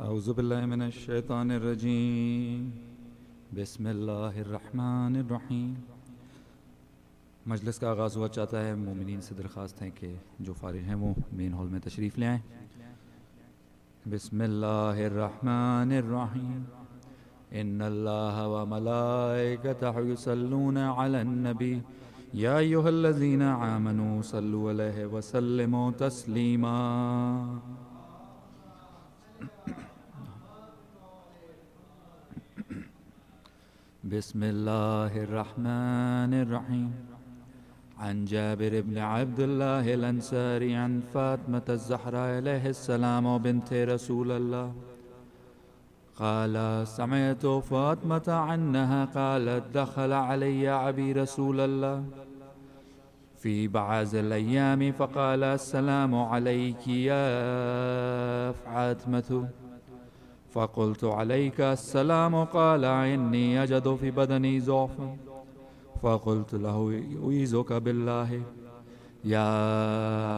أعوذ بالله من الشیطان الرجیم بسم اللہ الرحمن الرحیم. مجلس کا آغاز ہوا چاہتا ہے. مومنین سے درخواست ہے کہ جو فارغ ہیں وہ مین ہال میں تشریف لے آئیں. بسم اللہ الرحمن الرحیم. ان اللہ وملائکتہ یصلون علی النبی یا ایھا الذین آمنوا صلوا علیہ وسلموا تسلیما. بسم اللہ الرحمن الرحیم. عن جابر بن عبد الله الأنصاري عن فاطمة الزهراء عليه السلام بنت رسول الله قال سمعت فاطمة عنها قالت دخل علي أبي رسول الله في بعض الأيام فقال السلام عليك يا فاطمة فقلت عليك السلام قال إني أجد في بدني ضعفا فقلت له أعيذك بالله يا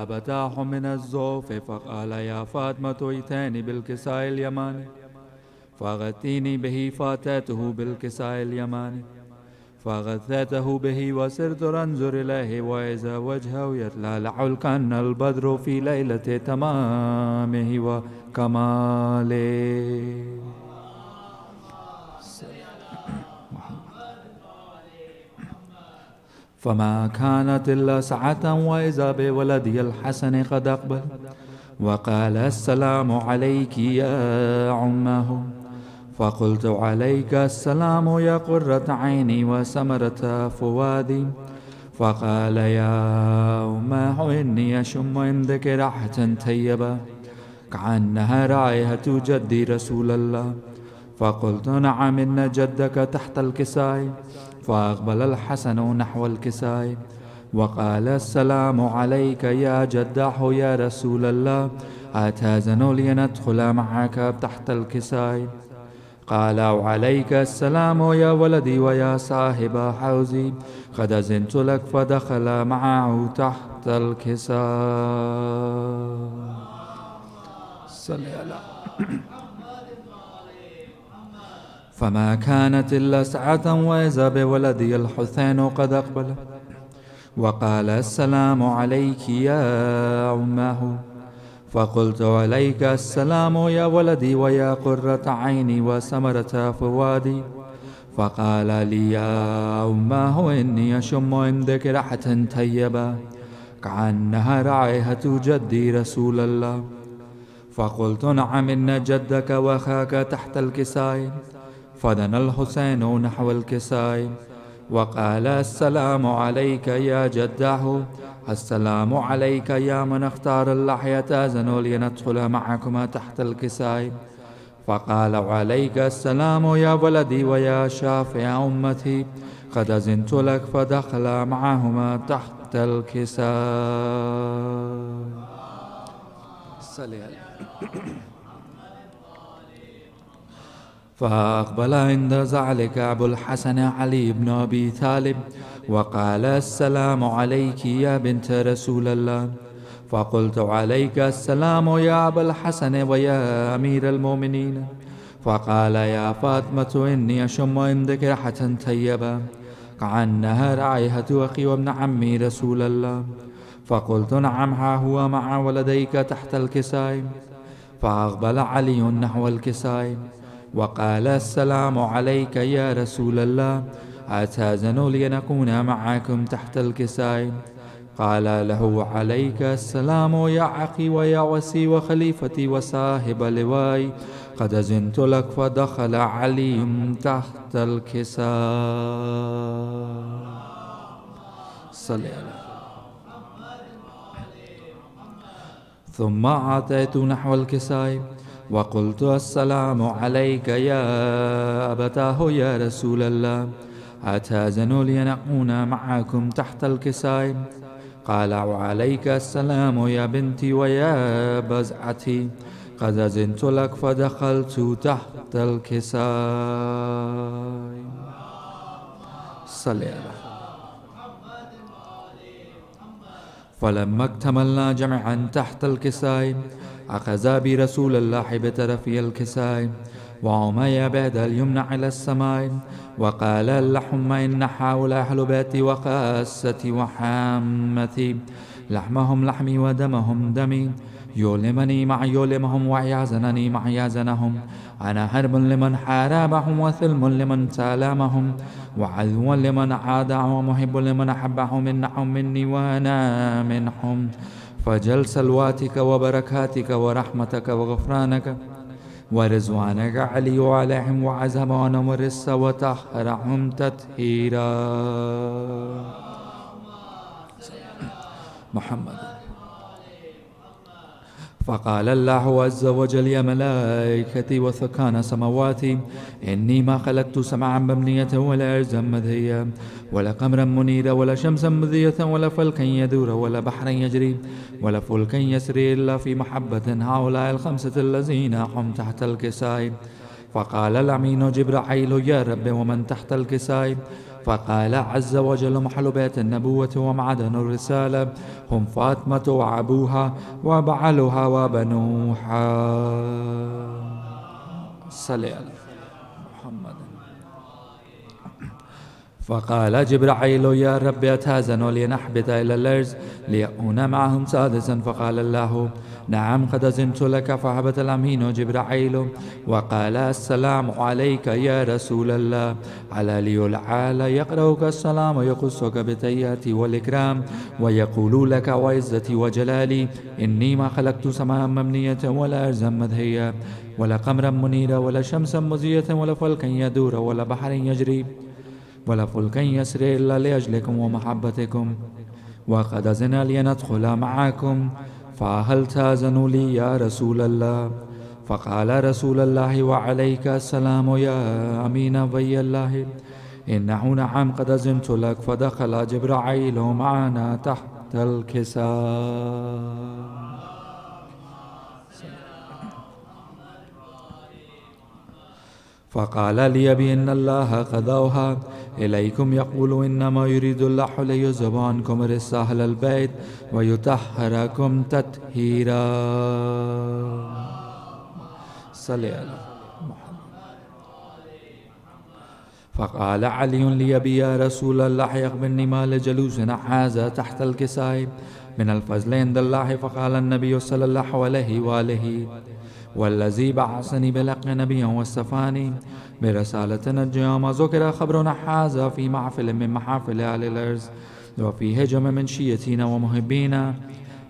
أبتاه من الضعف فقال يا فاطمة ائتني بالكساء اليماني فغثيني به فأتيته بالكساء اليماني فغثيته به وصرت أنظر إليه وإذا وجهه يتلألأ كأن البدر في ليلة تمامه وكماله. فما كانت إلا ساعة وإذا بولدي الحسن قد أقبل وقال السلام عليك يا عمه فقلت عليك السلام يا قرة عيني وثمرة فؤادي فقال يا أمه إني أشم عندك ريحة طيبة كأنها رائحة جدي رسول الله فقلت نعم إن جدك تحت الكساء فأقبل الحسن نحو الكساء وقال السلام عليك يا جداه يا رسول الله أتأذن لي ندخل معك تحت الكساء قال وعليك السلام يا ولدي ويا صاحب حوزي قد أذنت لك فدخل معه تحت الكساء. صلى الله فما كانت إلا ساعة وإذا بولدي الحسين قد أقبل وقال السلام عليك يا أمه فقلت عليك السلام يا ولدي ويا قرة عيني وثمرة فؤادي فقال لي يا أمه إني أشم عندك ريحة طيبة كأنها رائحة جدي رسول الله فقلت نعم إن جدك وأخاك تحت الكساء فدنا الحسين نحو الكساء وقال السلام عليك يا جداه السلام عليك يا من اختار الله يتأذن لندخل معكما تحت الكساء فقال وعليك السلام يا ولدي ويا شافع أمتي قد أذنت لك فدخل معهما تحت الكساء. فأقبل عند ذلك أبو الحسن علي بن أبي طالب وقال السلام عليك يا بنت رسول الله فقلت عليك السلام يا أبا الحسن ويا أمير المؤمنين فقال يا فاطمة إني أشم عندك ريحة طيبة كأنها رائحة أخي وابن عمي رسول الله فقلت نعم ها هو مع ولديك تحت الكساء فأقبل علي نحو الكساء وقال السلام عليك يا رسول الله أتأذن لي نكون معكم تحت الكساء قال له عليك السلام يا أخي ويا وسي وخليفتي وصاحب لواي قد أذنت لك فدخل علي تحت الكساء. صلى الله ثم أتيت نحو الكساء وقلت السلام عليك يا أبتاه يا رسول الله أتأذن لي نكون معكم تحت الكساء قال وعليك السلام يا بنتي ويا بزعتي قد أذنت لك فدخلت تحت الكساء. صلى الله فلما اكتملنا جميعا تحت الكساء أخذا برسول الله بطرف الكساء وعمي بعد اليمنى على السماء وقال اللهم إن هؤلاء أهل بيتي وخاصتي وحامتي لحمهم لحمي ودمهم دمي يؤلمني مع يؤلمهم ويحزنني مع يحزنهم أنا حرب لمن حاربهم وثلم لمن سالمهم وعدو لمن عادهم ومحب لمن أحبهم إنهم مني وأنا منهم فجل سلواتك وبركاتك ورحمتك وغفرانك ورزوانك علي عليهم وعذب عنهم الرس وطهرهم تطهيرا. محمد. فقال الله عز وجل يا ملائكتي وسكان سماواتي إني ما خلقت سمعا مبنية ولا أرزا مذهيا ولا قمرا منيرا ولا شمسا مذية ولا فلكا يدور ولا بحرا يجري ولا فلكا يسري إلا في محبة هؤلاء الخمسة الذين هم تحت الكساء. فقال الأمين جبرائيل يا رب ومن تحت الكساء؟ فقال عز وجل محل بيت النبوة ومعدن الرسالة هم فاطمة وأبوها وبعلها وبنوها. صلى على محمد. فقال جبرائيل يا رب أتهزن لنحبط إلى الأرض ليكون معهم سادسا. فقال الله نعم قد أذنت لك. فهبط الأمين جبرائيل وقال السلام عليك يا رسول الله. على لي العالى يقرأك السلام ويقصك بالتحيات والإكرام ويقول لك وعزتي وجلالي إني ما خلقت سماء مبنية ولا أرضا مدهية ولا قمرا منيرا ولا شمسا مزية ولا فلكا يدور ولا بحر يجري ولا فلكا يسري إلا لأجلكم ومحبتكم وقد أذن لي أن أدخل معكم فهل تأذن لي يا رسول الله؟ فقال رسول الله وعليك السلام يا أمين وي الله إنه نعم قد أذنت لك. فدخل جبرائيل معنا تحت الكساء. فقال لي بأن الله قد أوحى إليكم يقول إنما يريد الله ليذهب عنكم رجس أهل البيت ويطهركم تطهيرا. صلى على محمد. فقال علي لي يا رسول الله أخبرني ما لجلوسنا هذا تحت الكساء من الفضل عند الله. فقال النبي صلى الله عليه وآله والذي بعثني بلق نبيا واصطفاني برسالة نجيا ما ذكر خبرنا هذا في محفل من محافل أهل الأرض وفي هجم من شيتنا ومحبينا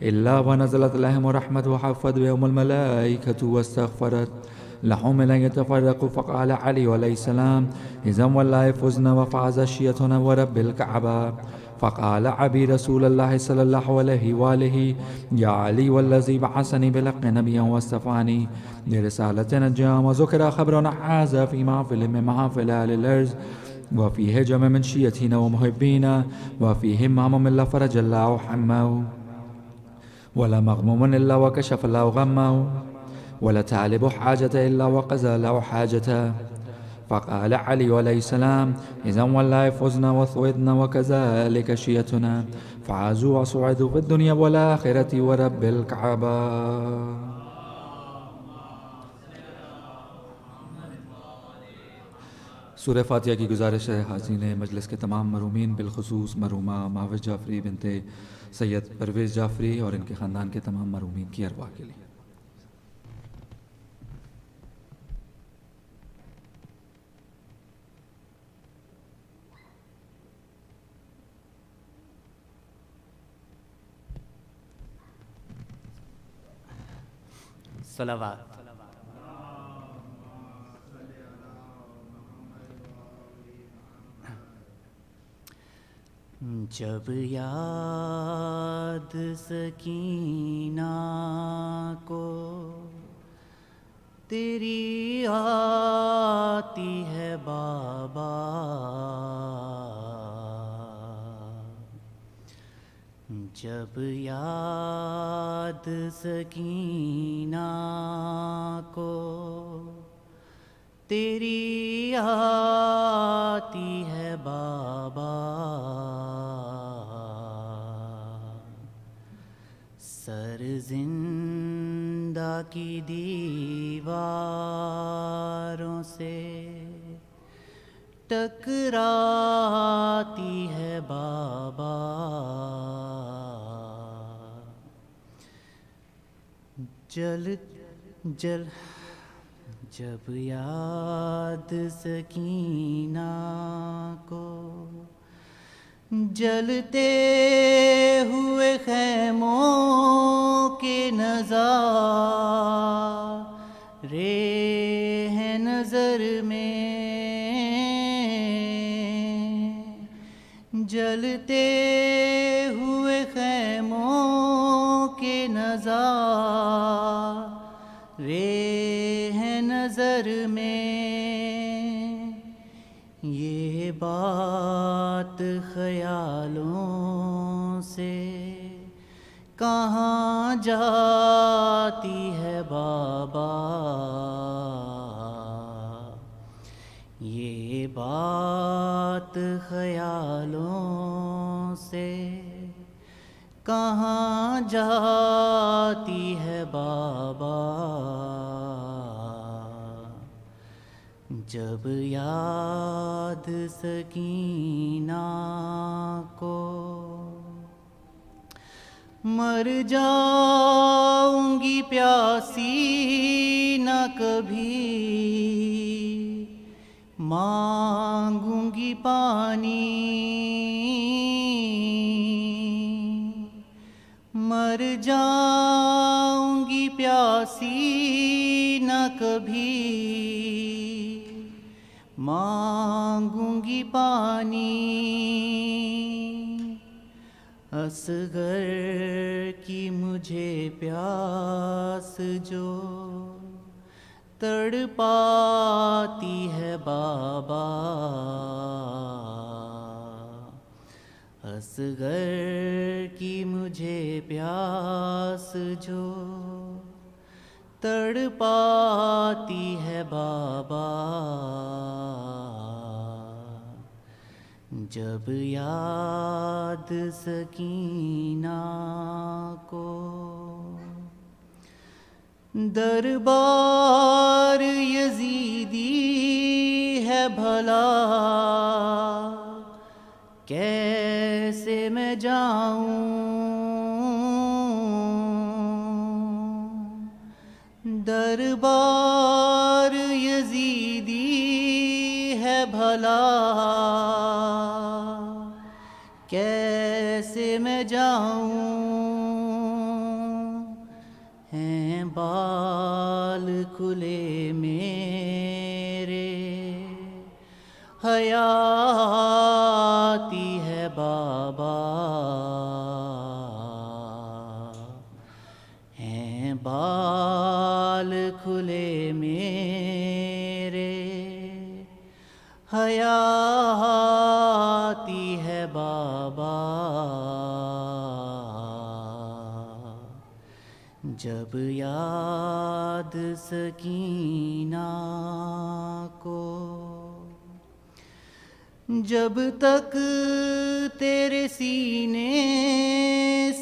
إلا ونزلت لهم رحمة وحفت بهم الملائكة واستغفرت لهم لن يتفرقوا. فقال علي عليه السلام إذا والله فزنا وفاز شيتنا ورب الكعبة. فقال عبي رسول الله صلى الله عليه وآله يا علي والذي بعثني بلق نبيا واصطفاني لرسالة نجيا وذكر خبرنا هذا في محفل من محافل أهل الأرض وفي هجم من شيتنا ومحبينا وفي همام إلا فرج الله حمه ولا مغموم إلا وكشف الله غمه ولا تعلب حاجة إلا وقضى له حاجته. فقال علي عليه السلام إذا والله فزنا وثوذنا وكذلك شيتنا فعازوا وصعدوا في الدنيا والآخرة ورب الكعبة. सूरह फातिहा की गुजारिश है हाज़रीन मजलिस के तमाम मरूमीन बिलखुसूस मरहुमा महविश जाफरी बिनते सैयद परवेज़ जाफरी और इनके ख़ानदान के तमाम मरूमीन की अरवाह के लिए सलावत। जब याद सकीना को तेरी आती है बाबा, जब याद सकीना को तेरी आती है बाबा, زندہ کی دیواروں سے ٹکراتی ہے بابا، جب یاد سکینہ کو جلتے ہوئے خیموں کے نظارے ہیں نظر میں، جلتے ہوئے خیموں کے نظارے ہیں نظر میں، یہ بات خیالوں سے کہاں جاتی ہے بابا، یہ بات خیالوں سے کہاں جاتی ہے بابا، جب یاد سکینہ کو مر جاؤں گی پیاسی نہ کبھی مانگوں گی پانی، مر جاؤں گی پیاسی نہ کبھی مانگوں گی پانی، اصغر کی مجھے پیاس جو تڑپاتی ہے بابا، اصغر کی مجھے پیاس جو تڑپاتی ہے بابا، جب یاد سکینہ کو دربار یزیدی ہے بھلا کیسے میں جاؤں، دربار یزیدی ہے بھلا کیسے میں جاؤں، ہیں بال کھلے میرے حیا آتی ہے بابا، ہیں بال کھلے میرے حیا آتی ہے بابا، جب یاد سکینہ کو، جب تک تیرے سینے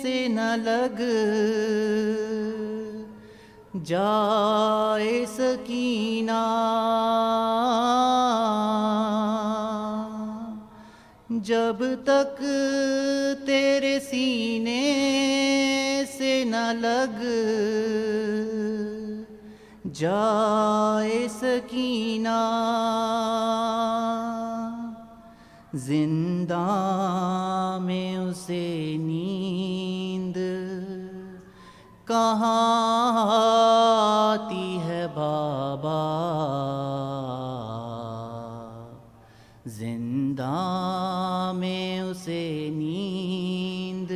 سے نہ لگ جائے سکینہ، جب تک تیرے سینے سے نہ لگ جائے سکینہ، زنداں میں اسے نیند کہاں آتی ہے بابا، زنداں میں اسے نیند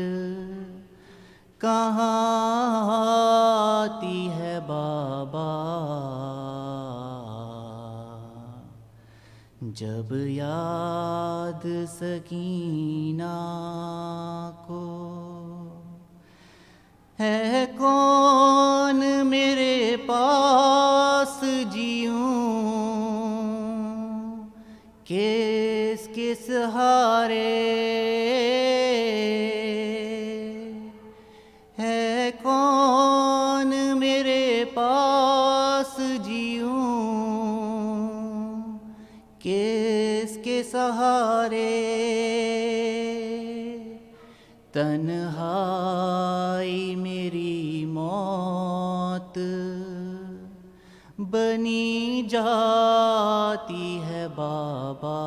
کہاں آتی ہے بابا، جب یاد سکینہ کو، ہے کون میرے پاس جیوں کس کے سہارے، ہے کون کس کے سہارے تنہائی میری موت بنی جاتی ہے بابا،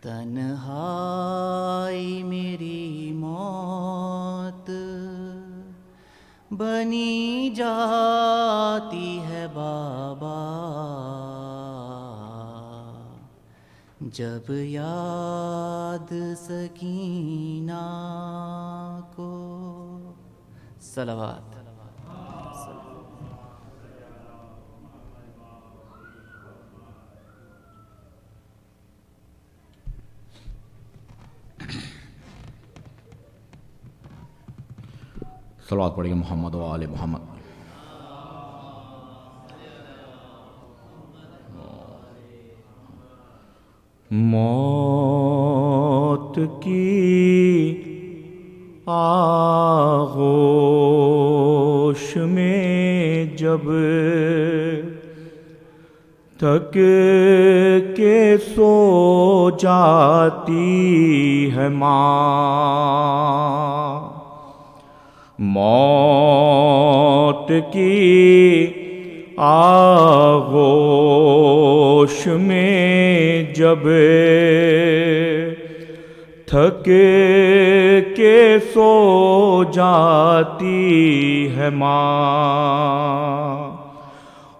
تنہائی میری موت بنی جاتی ہے بابا، جب یاد سکینہ کو صلوات۔ صلوات پڑھیں گے محمد و آل محمد۔ موت کی آغوش میں جب تھک کے سو جاتی ہے ماں، موت کی آغوش میں جب تھک کے سو جاتی ہے ماں،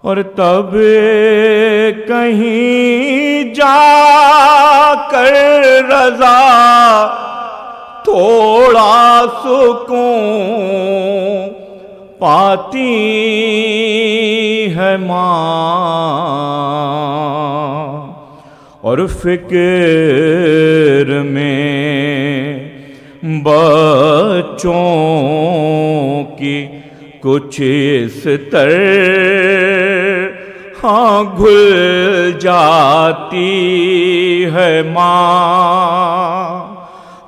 اور تب کہیں جا کر رضا تھوڑا سکون پاتی ہے ماں، اور فکر میں بچوں کی کچھ اس طرح گھل جاتی ہے ماں،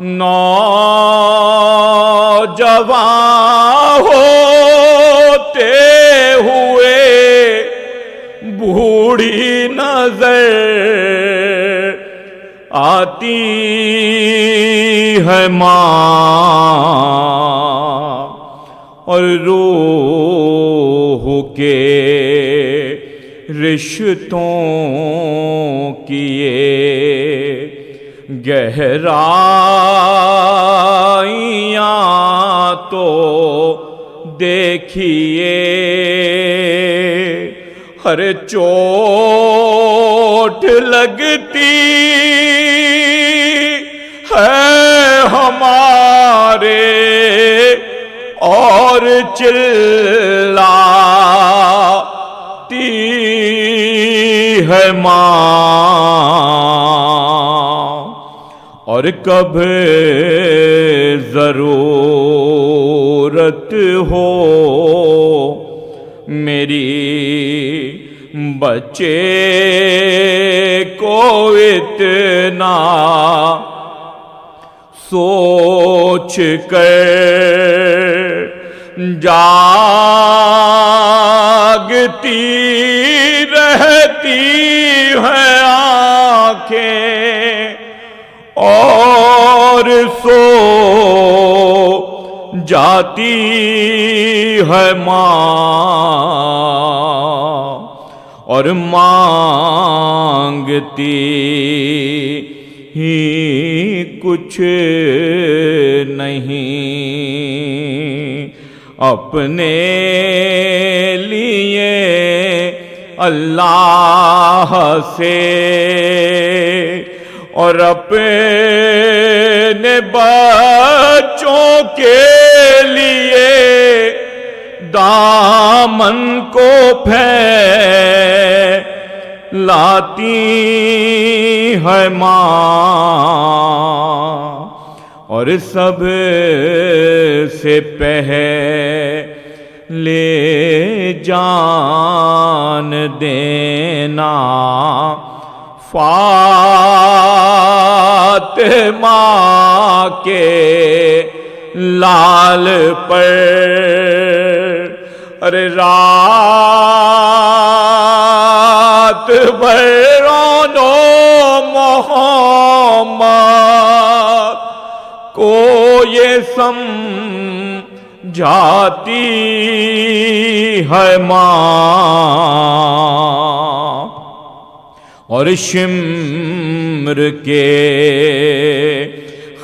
نوجوان ہوتے ہوئے بوڑھی نظر آتی ہے ماں، اور روح کے رشتوں کی گہرائیاں تو دیکھیے، ہر چوٹ لگتی ہے ہمارے اور چلاتی ہے ماں، اور کب ضرورت ہو میری بچے کو اتنا سوچ کر جاگتی رہتی ہے آنکھیں، اور سو جاتی ہے ماں، اور مانگتی ہی کچھ نہیں اپنے لیے اللہ سے، اور اپنے بچوں کے لیے دامن کو پھیلاتی ہے ماں، اور سب سے پہلے جان دینا فاطمہ کے لال پر، ارے راہ معتبران و محمد کو یہ سمجھاتی ہے ماں، اور شمر کے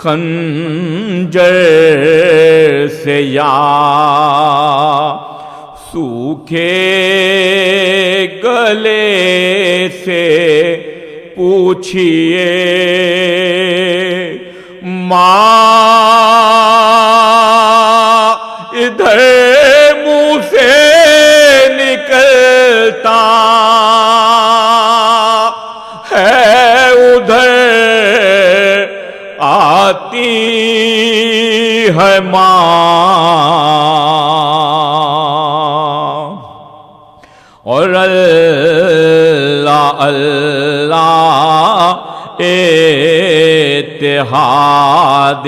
خنجر سے یا سوکھے گلے سے پوچھئے ماں ادھر منہ سے نکلتا ہے ادھر آتی ہے ماں، اور اللہ اللہ اتحاد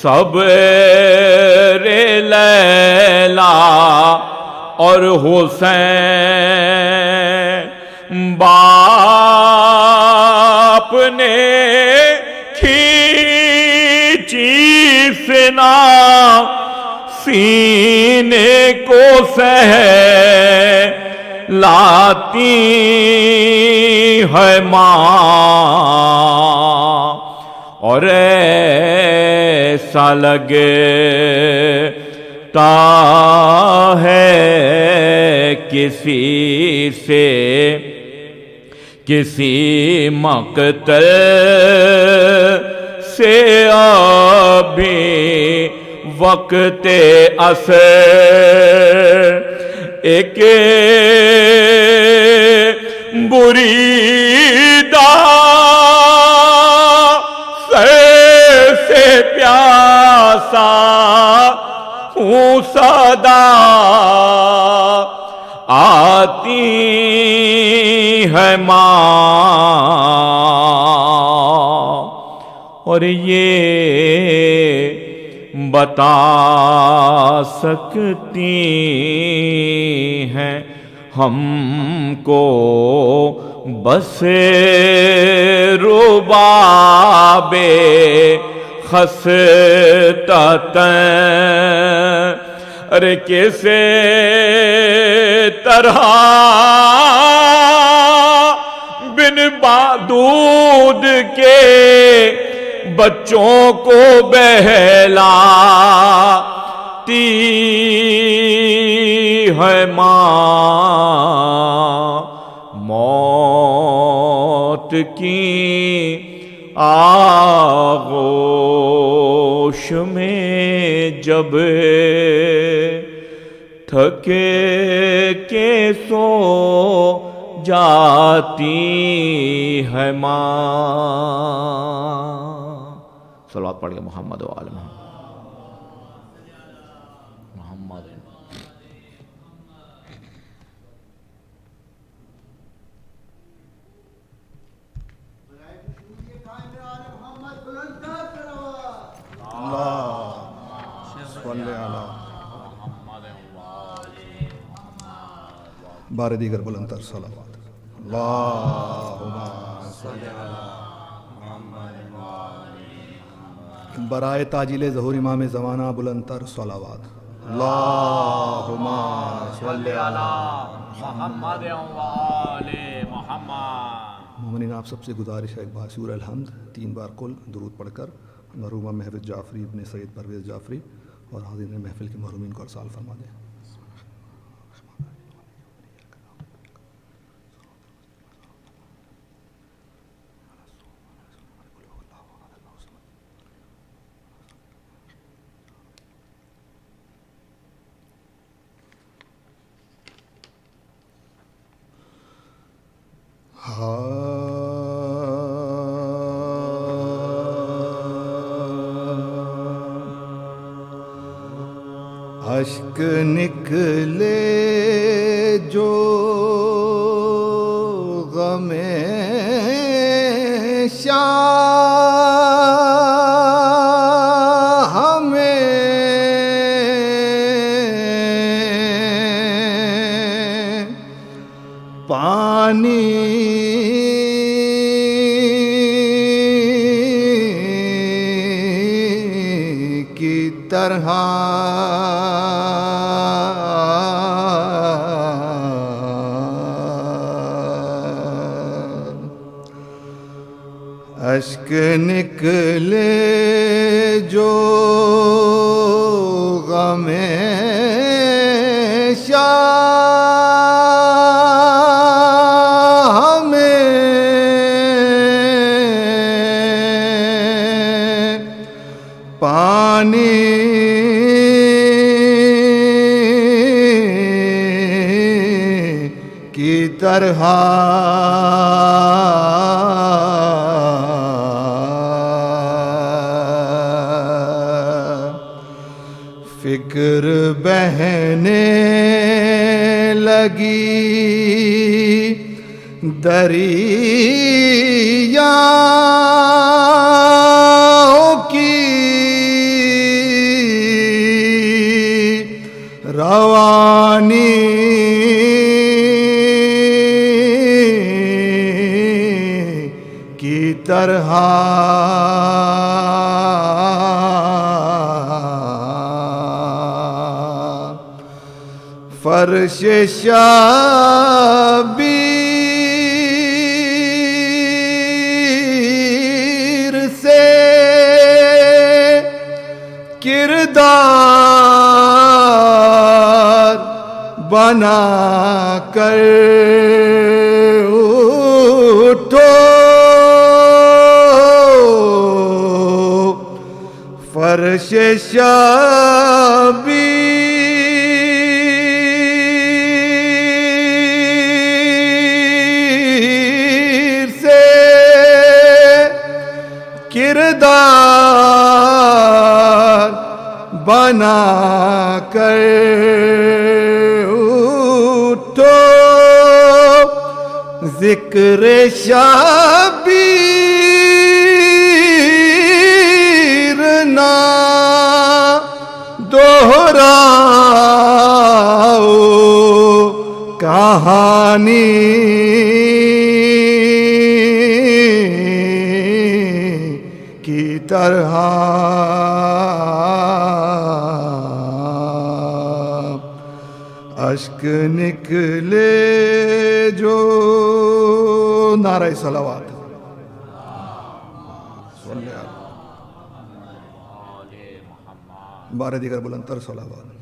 صبر لیلا اور حسین باپ نے کھینچی سنا سینے کو سہلاتی ہے ماں، اور ایسا لگتا ہے کسی سے کسی مقتل سے ابھی وقت عصر ایک بریدہ سر سے پیاسا ہوں صدا آتی ہے ماں، اور یہ بتا سکتی ہیں ہم کو بس رباب خستتاں، ارے کیسے طرح بن بادود کے بچوں کو بہلاتی ہے ماں، موت کی آغوش میں جب تھکے کے سو جاتی ہے ماں۔ صلوات پڑھ کے محمد و آل محمد۔ بار دیگر بلندتر صلوات۔ اللہم صلی علی محمد۔ برائے تاجیل ظہور امام زمانہ بلندتر صلوات۔ اللہم صلی علی محمد و آل محمد۔ مومنین آپ سب سے گزارش ہے ایک بار سورہ الحمد 3 بار کل درود پڑھ کر مرحومہ محوش جعفری ابن سید پرویز جعفری اور حاضرین محفل کے محرومین کو ارسال فرما دیں۔ اشک نکلے جو غم شاہ ہمیں پانی کی طرح اشک نکلے جو غم شاہ میں پانی کی طرح فکر بہنے لگی دریاؤں کی روانی کی طرح فرش شبیر سے کردار بنا کر اٹھو فرش شبیر کردار بنا کر اٹھو ذکر شبیر نہ دہراؤ کہانی کی طرح اشک نکلے جو نعرہ صلوات بارہ دیگر بلندتر صلوات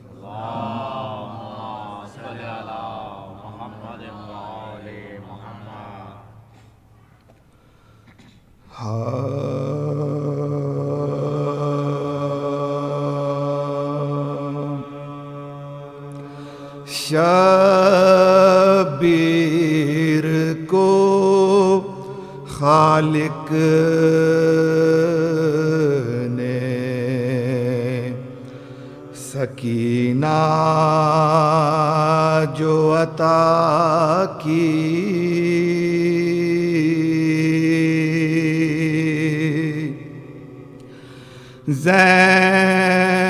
شبیر کو خالق نے سکینہ جو عطا کی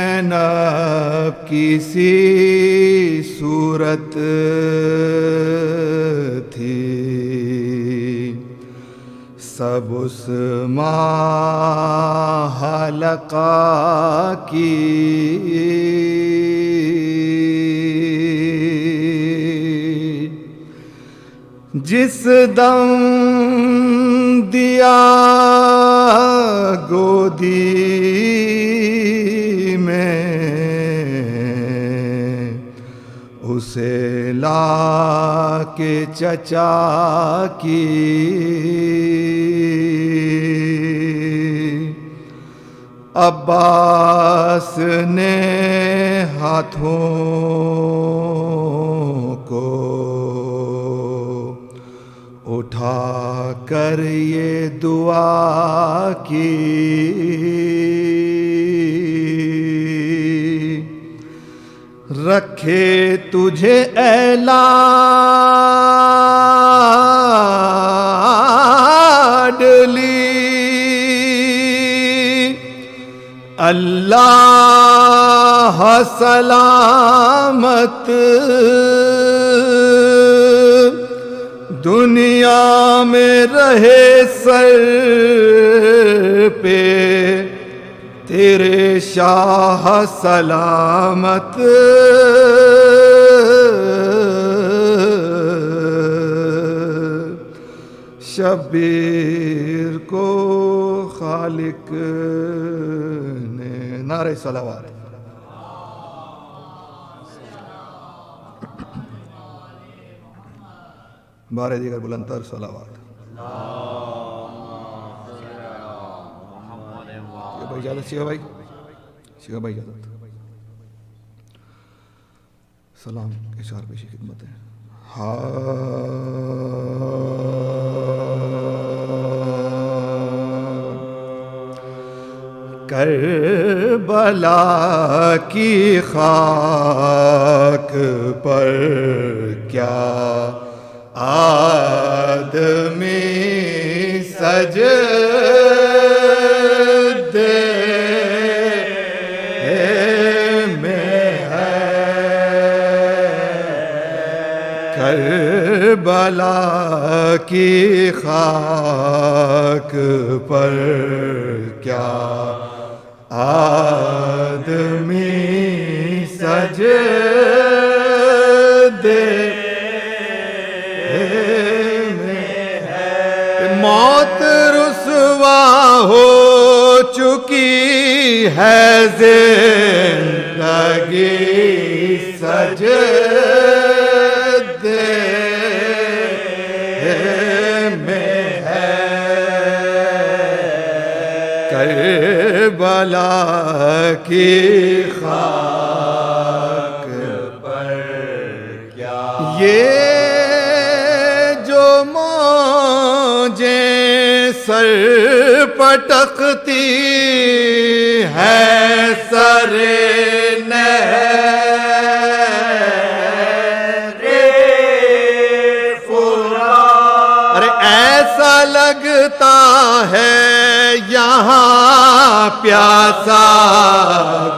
زینب کسی صورت تھی سب اس ماہ حلقہ کی جس دم دیا گودی میں اسے لا کے چچا کی عباس نے ہاتھوں کو اٹھا کر یہ دعا کی رکھے تجھے اے لاڈلی اللہ سلامت دنیا میں رہے سر پہ تیرے شاہ سلامت، شبیر کو خالق نے نعرہ صلوات. بارے دیگر بلندتر صلوات. بھائی اجازت، شیخ بھائی، شیخ بھائی اجازت. سلام اشار پیشی خدمت ہے. کربلا کی خاک پر کیا آدمی سجدے میں ہے، کربلا کی خاک پر کیا آدمی سجدے موت رسوا ہو چکی ہے زندگی سجدے میں ہے، کربلا کی خاک پر کیا یہ سر پٹکتی ہے سر نہر فرات، ارے ایسا لگتا ہے یہاں پیاسا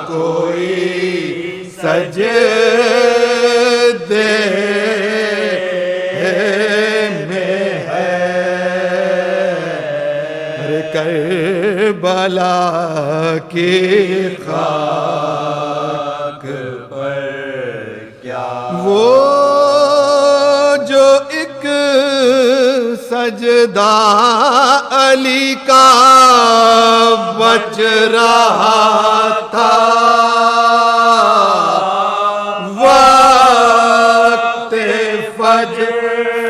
کوئی سجدے کربلا کی خاک پر کیا وہ جو ایک سجدہ علی کا بچ رہا تھا وقت فجر،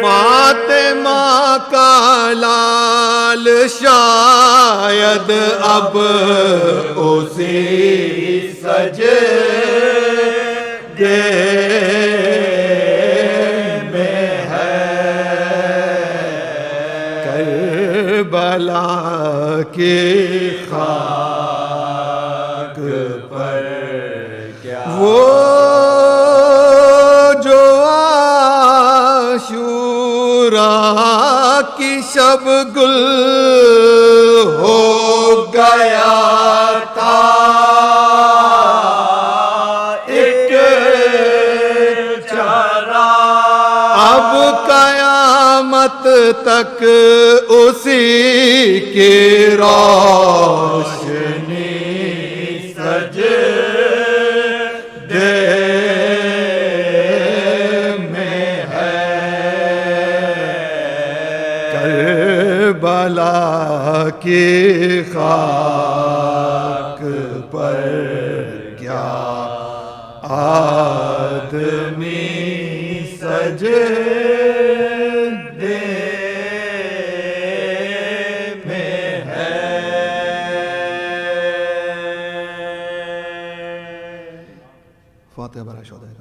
فاطمہ کا لال شاید اب اسی سجدے میں ہے، کربلا کی خاک پر کیا وہ جو عاشوراں کی شب گل ہو گیا تھا، ایک چارہ اب قیامت تک اسی کی روشنی سجدے میں ہے، کربلا کی خاک پر کیا آدمی سجدے میں ہے. فاتحہ برائے شہدائے.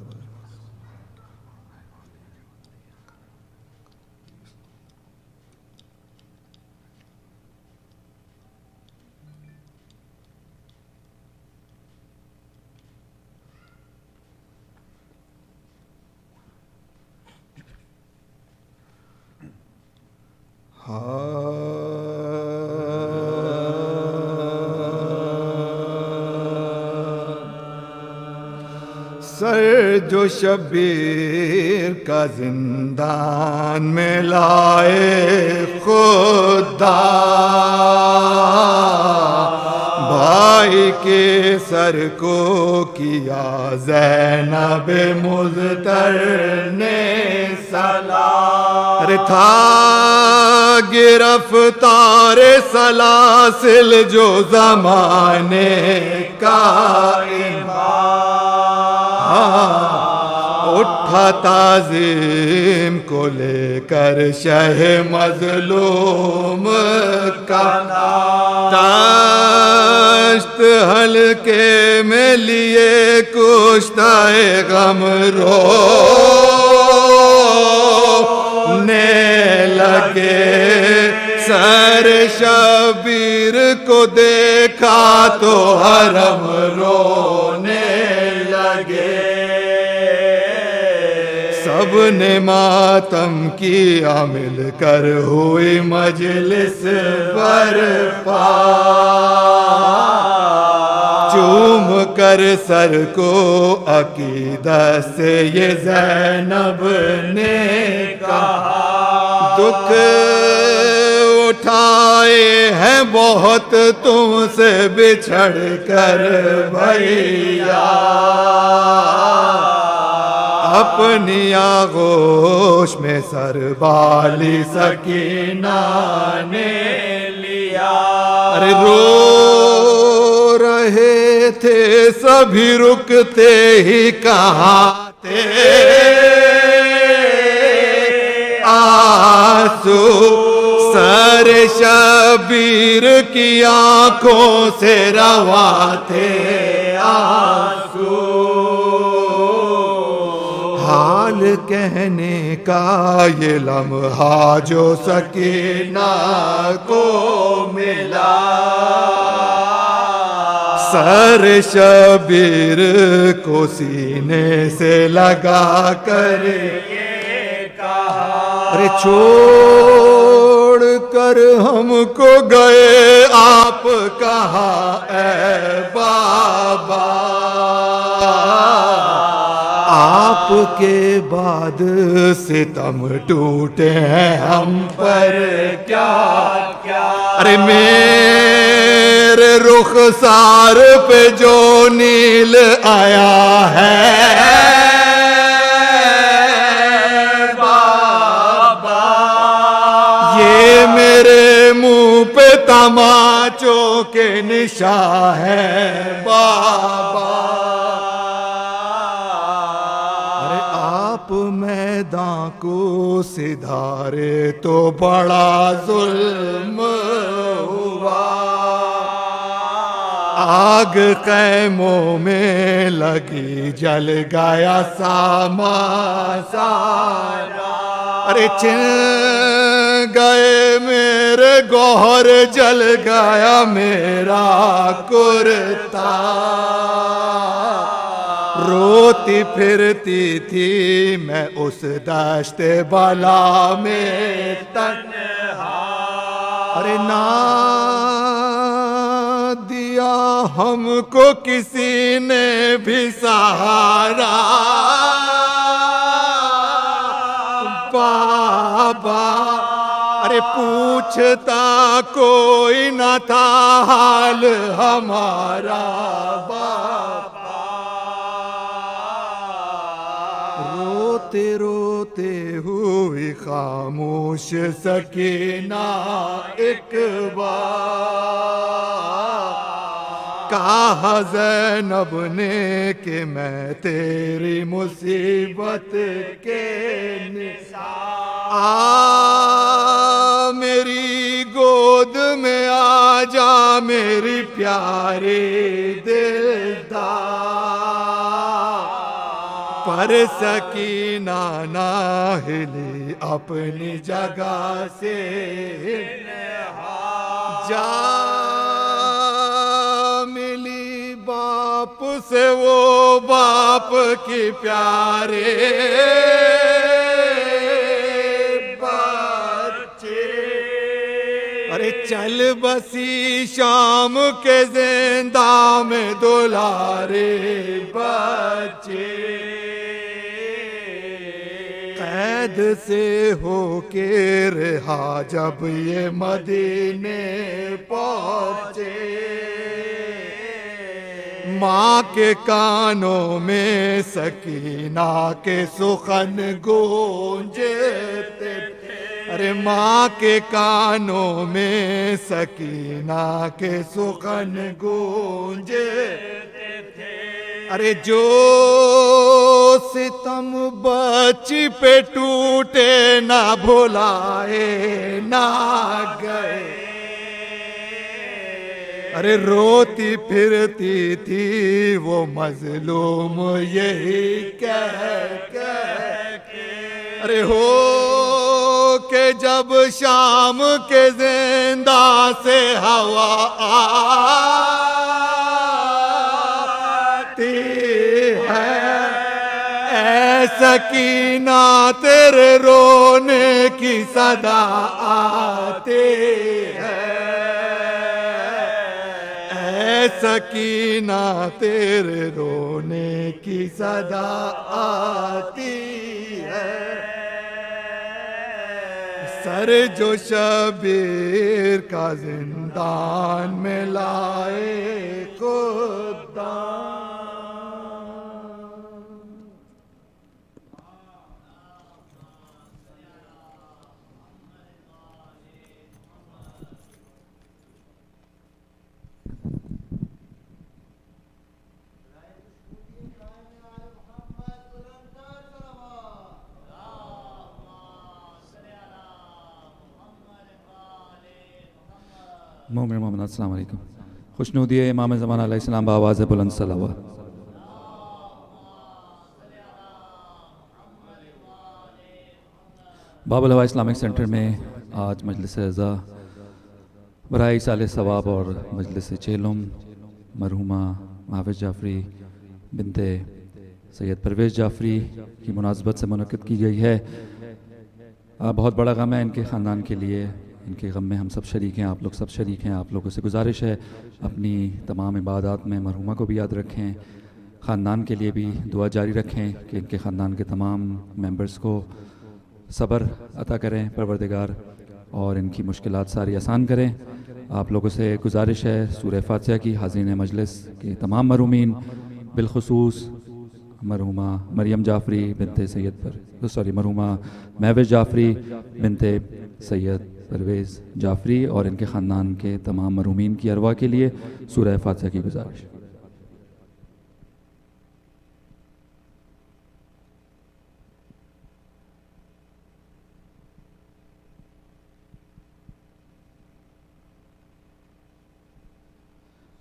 سر جو شبیر کا زندان میں لائے خدا، بھائی کے سر کو کیا زینب مضطر نے سلام، تھا گرفتار سلاسل جو زمانے کا اٹھا تعظیم کو لے کر شہ مظلوم کا داشت حلقے میں لیے کشتہ غم رونے لگے، سر شبیر کو دیکھا تو حرم رونے لگے، سب نے ماتم کیا مل کر ہوئی مجلس برپا، چوم کر سر کو عقیدت سے یہ زینب نے کہا، دکھ اٹھائے ہیں بہت تم سے بچھڑ کر بھیا، اپنی آغوش میں سر بالی سکینہ نے لیا، ارے رو رہے تھے سبھی رکتے ہی کہاں تھے آنسو، سر شبیر کی آنکھوں سے رواں تھے آنسو، حال کہنے کا یہ لمحہ جو سکینہ کو ملا، سر شبیر کو سینے سے لگا کر ارے چھوڑ کر ہم کو گئے آپ کہاں اے بابا، آپ کے بعد ستم ٹوٹے ہیں ہم پر کیا کیا، ارے میرے رخسار پہ جو نیل آیا ہے میرے منہ پہ تماچوں کے نشاں ہے بابا، ارے آپ میدان کو سدھارے تو بڑا ظلم ہوا، آگ خیموں میں لگی جل گیا سامان سارا، ارے چن گئے میرے گوہر، جل گیا میرا کرتا، روتی پھرتی تھی میں اس دشت بالا میں تنہا، ارے نہ دیا ہم کو کسی نے بھی سہارا بابا، ارے پوچھتا کوئی نہ تھا حال ہمارا بابا، روتے روتے ہوئی خاموش سکینہ ایک بار، کہا زینب نے کہ میں تیری مصیبت کے نثار، آ میری گود میں آ جا میری پیاری دلدار، پر سکینہ نہ ہلی اپنی جگہ سے، جا ملی باپ سے وہ باپ کی پیارے ارے چل بسی شام کے زندہ میں دولارے بچے، قید سے ہو کے رہا جب یہ مدینے پہنچے، ماں کے کانوں میں سکینہ کے سخن گونجتے، ارے ماں کے کانوں میں سکینہ کے سخن گونجتے، ارے جو ستم بچی پہ ٹوٹے نہ بھلائے نہ گئے، ارے روتی پھرتی تھی وہ مظلوم یہی کہہ کے، ارے ہو کہ جب شام کے زندہ سے ہوا آتی ہے، اے سکینہ تیرے رونے کی صدا آتی ہے، اے سکینہ تیرے رونے کی صدا آتی ہے، سر جو شبیر کا زندان میں لائے خدا۔ مومن محمد السلام علیکم۔ خوشنودی ہے امام زمان علیہ السلام بآواز بلند صلوات۔ باب الہوا اسلامک سینٹر میں آج مجلس اعزا برائے ایصال ثواب اور مجلس چہلم مرحومہ محوش جعفری بنت سید پرویز جعفری کی مناسبت سے منعقد کی گئی ہے۔ بہت بڑا غم ہے ان کے خاندان کے لیے، ان کے غم میں ہم سب شریک ہیں، آپ لوگ سب شریک ہیں۔ آپ لوگوں سے گزارش ہے اپنی تمام عبادات میں مرحومہ کو بھی یاد رکھیں، خاندان کے لیے بھی دعا جاری رکھیں کہ ان کے خاندان کے تمام ممبرز کو صبر عطا کریں پروردگار اور ان کی مشکلات ساری آسان کریں۔ آپ لوگوں سے گزارش ہے سورہ فاتحہ کی حاضرین مجلس کے تمام مرحومین، بالخصوص مرحومہ مریم جعفری بنت مرحومہ محوش جعفری بنت سید پرویز جعفری اور ان کے خاندان کے تمام مرحومین کی ارواح کے لیے سورہ فاتحہ کی گزارش۔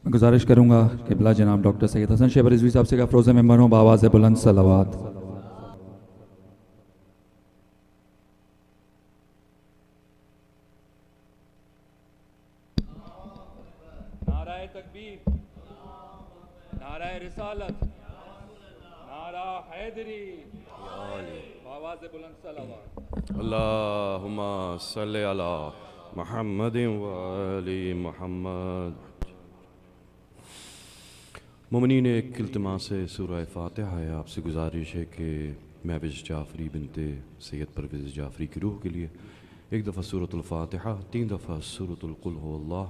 میں گزارش کروں گا کہ بلا جناب ڈاکٹر سید حسن شیبہ رضوی صاحب سے کا فروز ممبر ہوں بآواز بلند صلوات۔ نعرہ تکبیر، نعرہ رسالت، نعرہ حیدری، بآواز بلند صلوات۔ اللہم صلی علی محمد و آل محمد۔ مومنین، ایک التماس ہے سورہ فاتحہ ہے، آپ سے گزارش ہے کہ محوش جعفری بنت سید پرویز جعفری کی روح کے لیے ایک دفعہ سورۃ الفاتحہ، 3 دفعہ سورۃ القل هو اللہ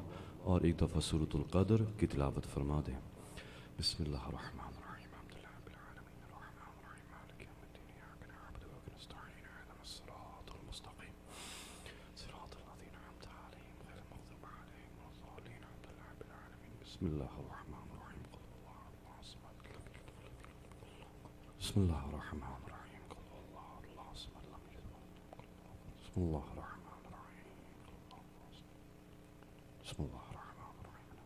اور ایک دفعہ سورۃ القدر کی تلاوت فرما دیں۔ بسم اللہ الرحمن الرحیم، الحمد للہ رب العالمین الرحمن الرحیم مالک یوم الدین ایاک نعبد و ایاک نستعین اهدنا الصراط المستقیم صراط الذین انعمت علیہم غیر المغضوب علیہم ولا الضالین الحمد للہ رب العالمین۔ بسم اللہ الرحمن الرحیم، قل هو اللہ اللہ الصمد، بسم اللہ الرحمن الرحیم، قل هو اللہ اللہ الصمد لم یلد ولم یولد، بسم اللہ الرحمن الرحیم، بسم اللہ الرحمن الرحیم،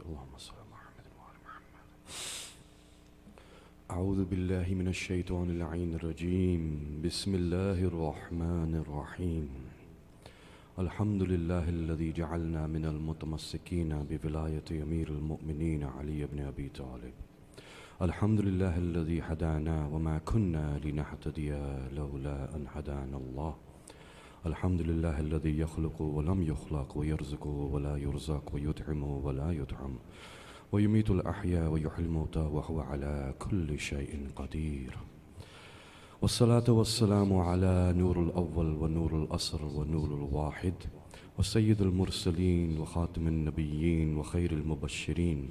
اللہم صلی علی محمد وعلی محمد۔ اعوذ باللہ من الشیطان اللعین الرجیم، بسم اللہ الرحمن الرحیم۔ الحمد للہ الذی جعلنا من المتمسکین بولایت امیر المؤمنین علی بن ابی طالب الحمد لله الذي هدانا وما كنا لنهتدي لولا أن هدانا الله. الحمد لله الذي يخلق ولم يخلق ويرزق ولا يرزق ويطعم ولا يطعم ويميت الأحياء ويحيي الموتى وهو على كل شيء قدير. والصلاة والسلام على نور الأول ونور الأصل ونور الواحد وسيد المرسلين وخاتم النبيين وخير المبشرين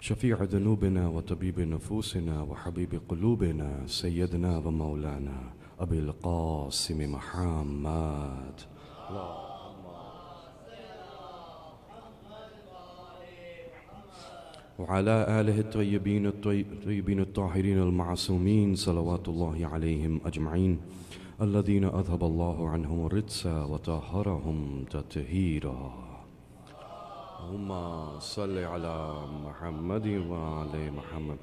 شفيع ذنوبنا وطبيب نفوسنا وحبيب قلوبنا سيدنا ومولانا أبي القاسم محمد. وعلى آله الطيبين الطاهرين المعصومين صلوات الله عليهم أجمعين الذين أذهب الله عنهم الرجس وطهرهم تطهيرا. اللهم صل على محمد وعلى محمد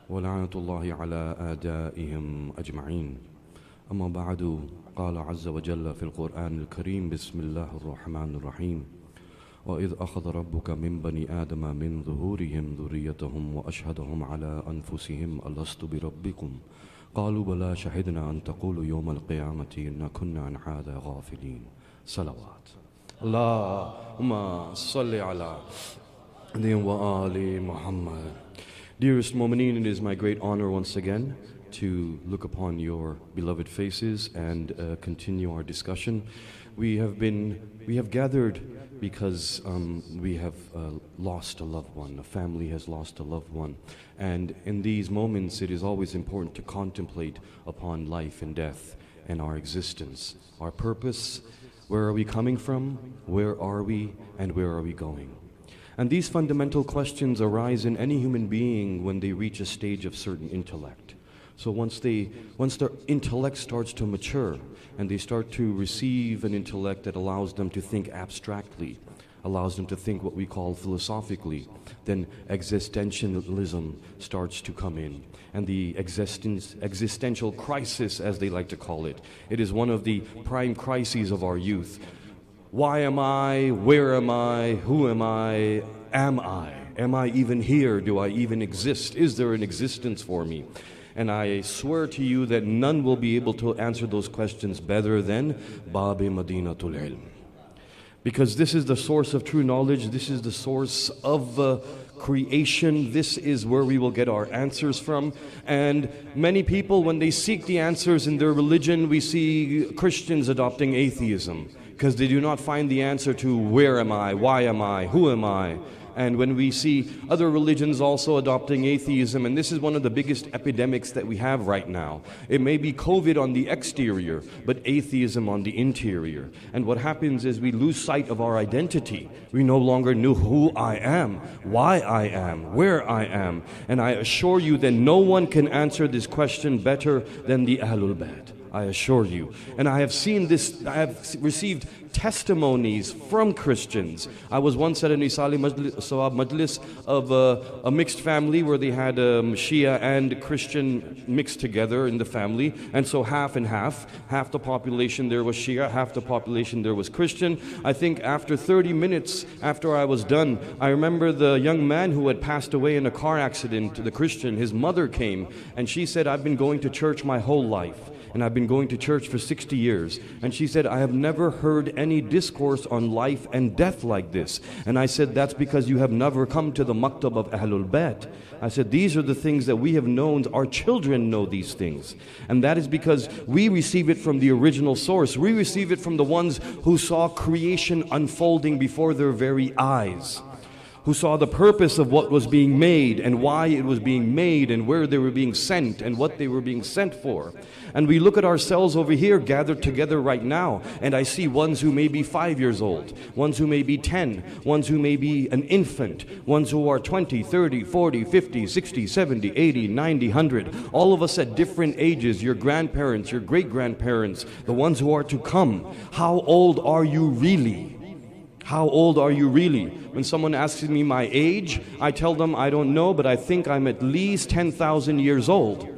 ولعنة الله على أعدائهم أجمعين. أما بعد، قال عز وجل في القرآن الكريم: بسم الله الرحمن الرحيم. وإذ أخذ ربك من بني آدم من ظهورهم ذريتهم وأشهدهم على أنفسهم ألست بربكم قالوا بلى شهدنا أن تقولوا يوم القيامة إنا كنا عن هذا غافلين. صلوات. اللهم صل على وآل محمد. Dearest Mu'mineen, it is my great honor once again to look upon your beloved faces and continue our discussion. We have gathered because we have lost a loved one. A family has lost a loved one. And in these moments, it is always important to contemplate upon life and death and our existence, our purpose. Where are we coming from? Where are we? And where are we going? And these fundamental questions arise in any human being when they reach a stage of certain intellect. So once their intellect starts to mature and they start to receive an intellect that allows them to think abstractly, allows them to think what we call philosophically, then existentialism starts to come in. And the existential crisis, as they like to call it, it is one of the prime crises of our youth. Why am I? Where am I? Who am I? Am I? Am I even here? Do I even exist? Is there an existence for me? And I swear to you that none will be able to answer those questions better than Bab-e Madinatul Ilm. Because this is the source of true knowledge, this is the source of creation, this is where we will get our answers from. And many people, when they seek the answers in their religion, we see Christians adopting atheism, because they do not find the answer to where am I, why am I, who am I. And when we see other religions also adopting atheism, and this is one of the biggest epidemics that we have right now. It may be COVID on the exterior, but atheism on the interior. And what happens is we lose sight of our identity. We no longer know who I am, why I am, where I am. And I assure you that no one can answer this question better than the Ahlul Bayt. I assure you. And I have seen this, I have received testimonies from Christians. I was once at an Isali Majlis of a mixed family where they had Shia and Christian mixed together in the family. And so half and half. Half the population there was Shia, half the population there was Christian. I think after 30 minutes after I was done, I remember the young man who had passed away in a car accident, the Christian, his mother came and she said, I've been going to church my whole life. And I've been going to church for 60 years. And she said, I have never heard any discourse on life and death like this. And I said, that's because you have never come to the maktab of Ahlul Bayt. I said, these are the things that we have known. Our children know these things. And that is because we receive it from the original source. We receive it from the ones who saw creation unfolding before their very eyes, who saw the purpose of what was being made and why it was being made and where they were being sent and what they were being sent for. And we look at ourselves over here gathered together right now, and I see ones who may be 5 years old, ones who may be 10, ones who may be an infant, ones who are 20, 30, 40, 50, 60, 70, 80, 90, 100, all of us at different ages, your grandparents, your great-grandparents, the ones who are to come. How old are you really? How old are you really? When someone asks me my age, I tell them I don't know, but I think I'm at least 10,000 years old.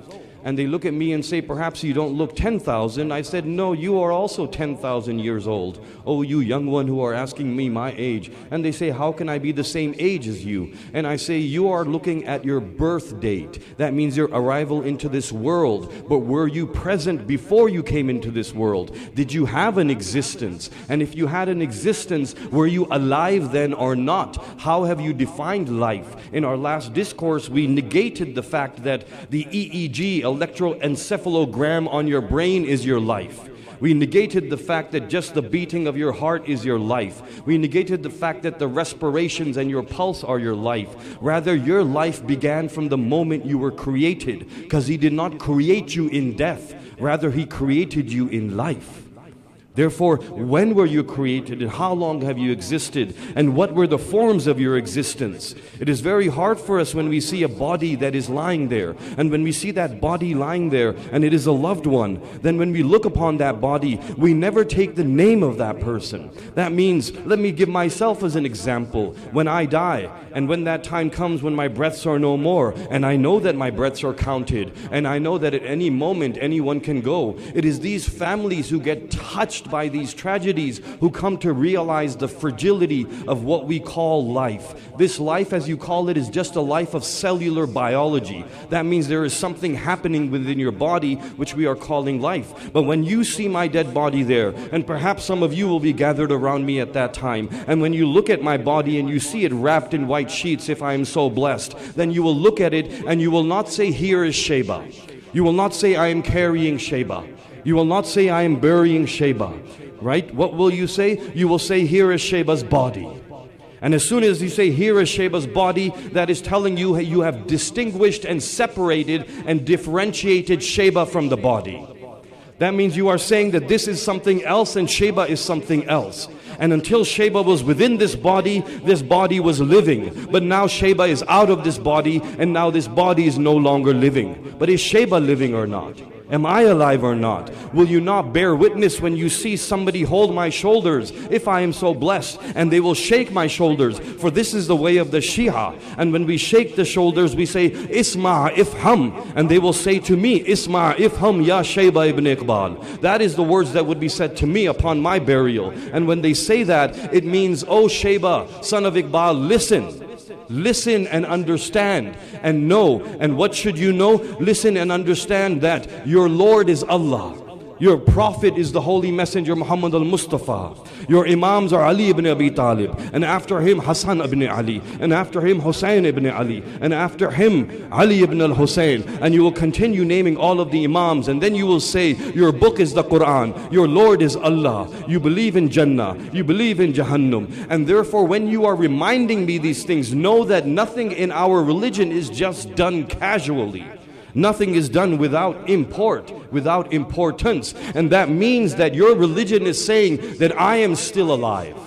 and they look at me and say, perhaps you don't look 10,000. I said, no, you are also 10,000 years old. Oh, you young one who are asking me my age. And they say, how can I be the same age as you? And I say, you are looking at your birth date. That means your arrival into this world. But were you present before you came into this world? Did you have an existence? And if you had an existence, were you alive then or not? How have you defined life? In our last discourse, we negated the fact that the EEG, electroencephalogram on your brain, is your life. We negated the fact that just the beating of your heart is your life. We negated the fact that the respirations and your pulse are your life. Rather, your life began from the moment you were created, because He did not create you in death. Rather, He created you in life. Therefore, when were you created, and how long have you existed, and what were the forms of your existence? It is very hard for us when we see a body that is lying there, and when we see that body lying there and it is a loved one, then when we look upon that body, we never take the name of that person. That means, let me give myself as an example. When I die, and when that time comes when my breaths are no more, and I know that my breaths are counted, and I know that at any moment anyone can go, it is these families who get touched by these tragedies who come to realize the fragility of what we call life. This life, as you call it, is just a life of cellular biology. That means there is something happening within your body which we are calling life. But when you see my dead body there, and perhaps some of you will be gathered around me at that time, and when you look at my body and you see it wrapped in white sheets, if I am so blessed, then you will look at it and you will not say, here is Shaeba. You will not say, I am carrying Shaeba. You will not say, I am burying Shaeba, right? What will you say? You will say, here is Shaeba's body. And as soon as you say, here is Shaeba's body, that is telling you you have distinguished and separated and differentiated Shaeba from the body. That means you are saying that this is something else and Shaeba is something else. And until Shaeba was within this body was living. But now Shaeba is out of this body, and now this body is no longer living. But is Shaeba living or not? Am I alive or not? Will you not bear witness when you see somebody hold my shoulders, if I am so blessed, and they will shake my shoulders? For this is the way of the Shia. And when we shake the shoulders, we say, Isma' ifham. And they will say to me, Isma' ifham ya Shaeba ibn Iqbal. That is the words that would be said to me upon my burial. And when they say that, it means, oh Shaeba, son of Iqbal, listen. Listen and understand and know. And what should you know? Listen and understand that your Lord is Allah. Your Prophet is the Holy Messenger Muhammad al-Mustafa. Your Imams are Ali ibn Abi Talib, and after him Hasan ibn Ali, and after him Hussein ibn Ali, and after him Ali ibn al-Hussein. And you will continue naming all of the Imams, and then you will say, your book is the Quran, your Lord is Allah, you believe in Jannah, you believe in Jahannam. And therefore when you are reminding me these things, know that nothing in our religion is just done casually. Nothing is done without import, without importance. And that means that your religion is saying that I am still alive.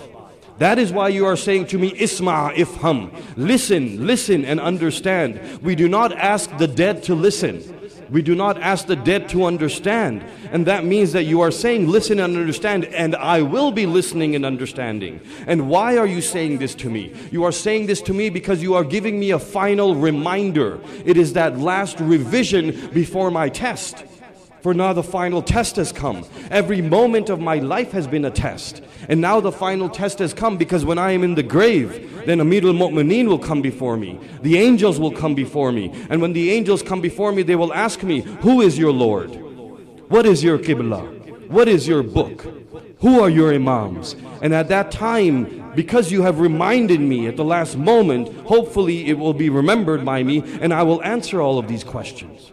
That is why you are saying to me, Isma' ifham. Listen, listen and understand. We do not ask the dead to listen. We do not ask the dead to understand. And that means that you are saying, listen and understand, and I will be listening and understanding. And why are you saying this to me? You are saying this to me because you are giving me a final reminder. It is that last revision before my test. For now the final test has come. Every moment of my life has been a test. And now the final test has come, because when I am in the grave, then Amir al-Mu'mineen will come before me. The angels will come before me. And when the angels come before me, they will ask me, who is your Lord? What is your Qibla? What is your book? Who are your Imams? And at that time, because you have reminded me at the last moment, hopefully it will be remembered by me, and I will answer all of these questions.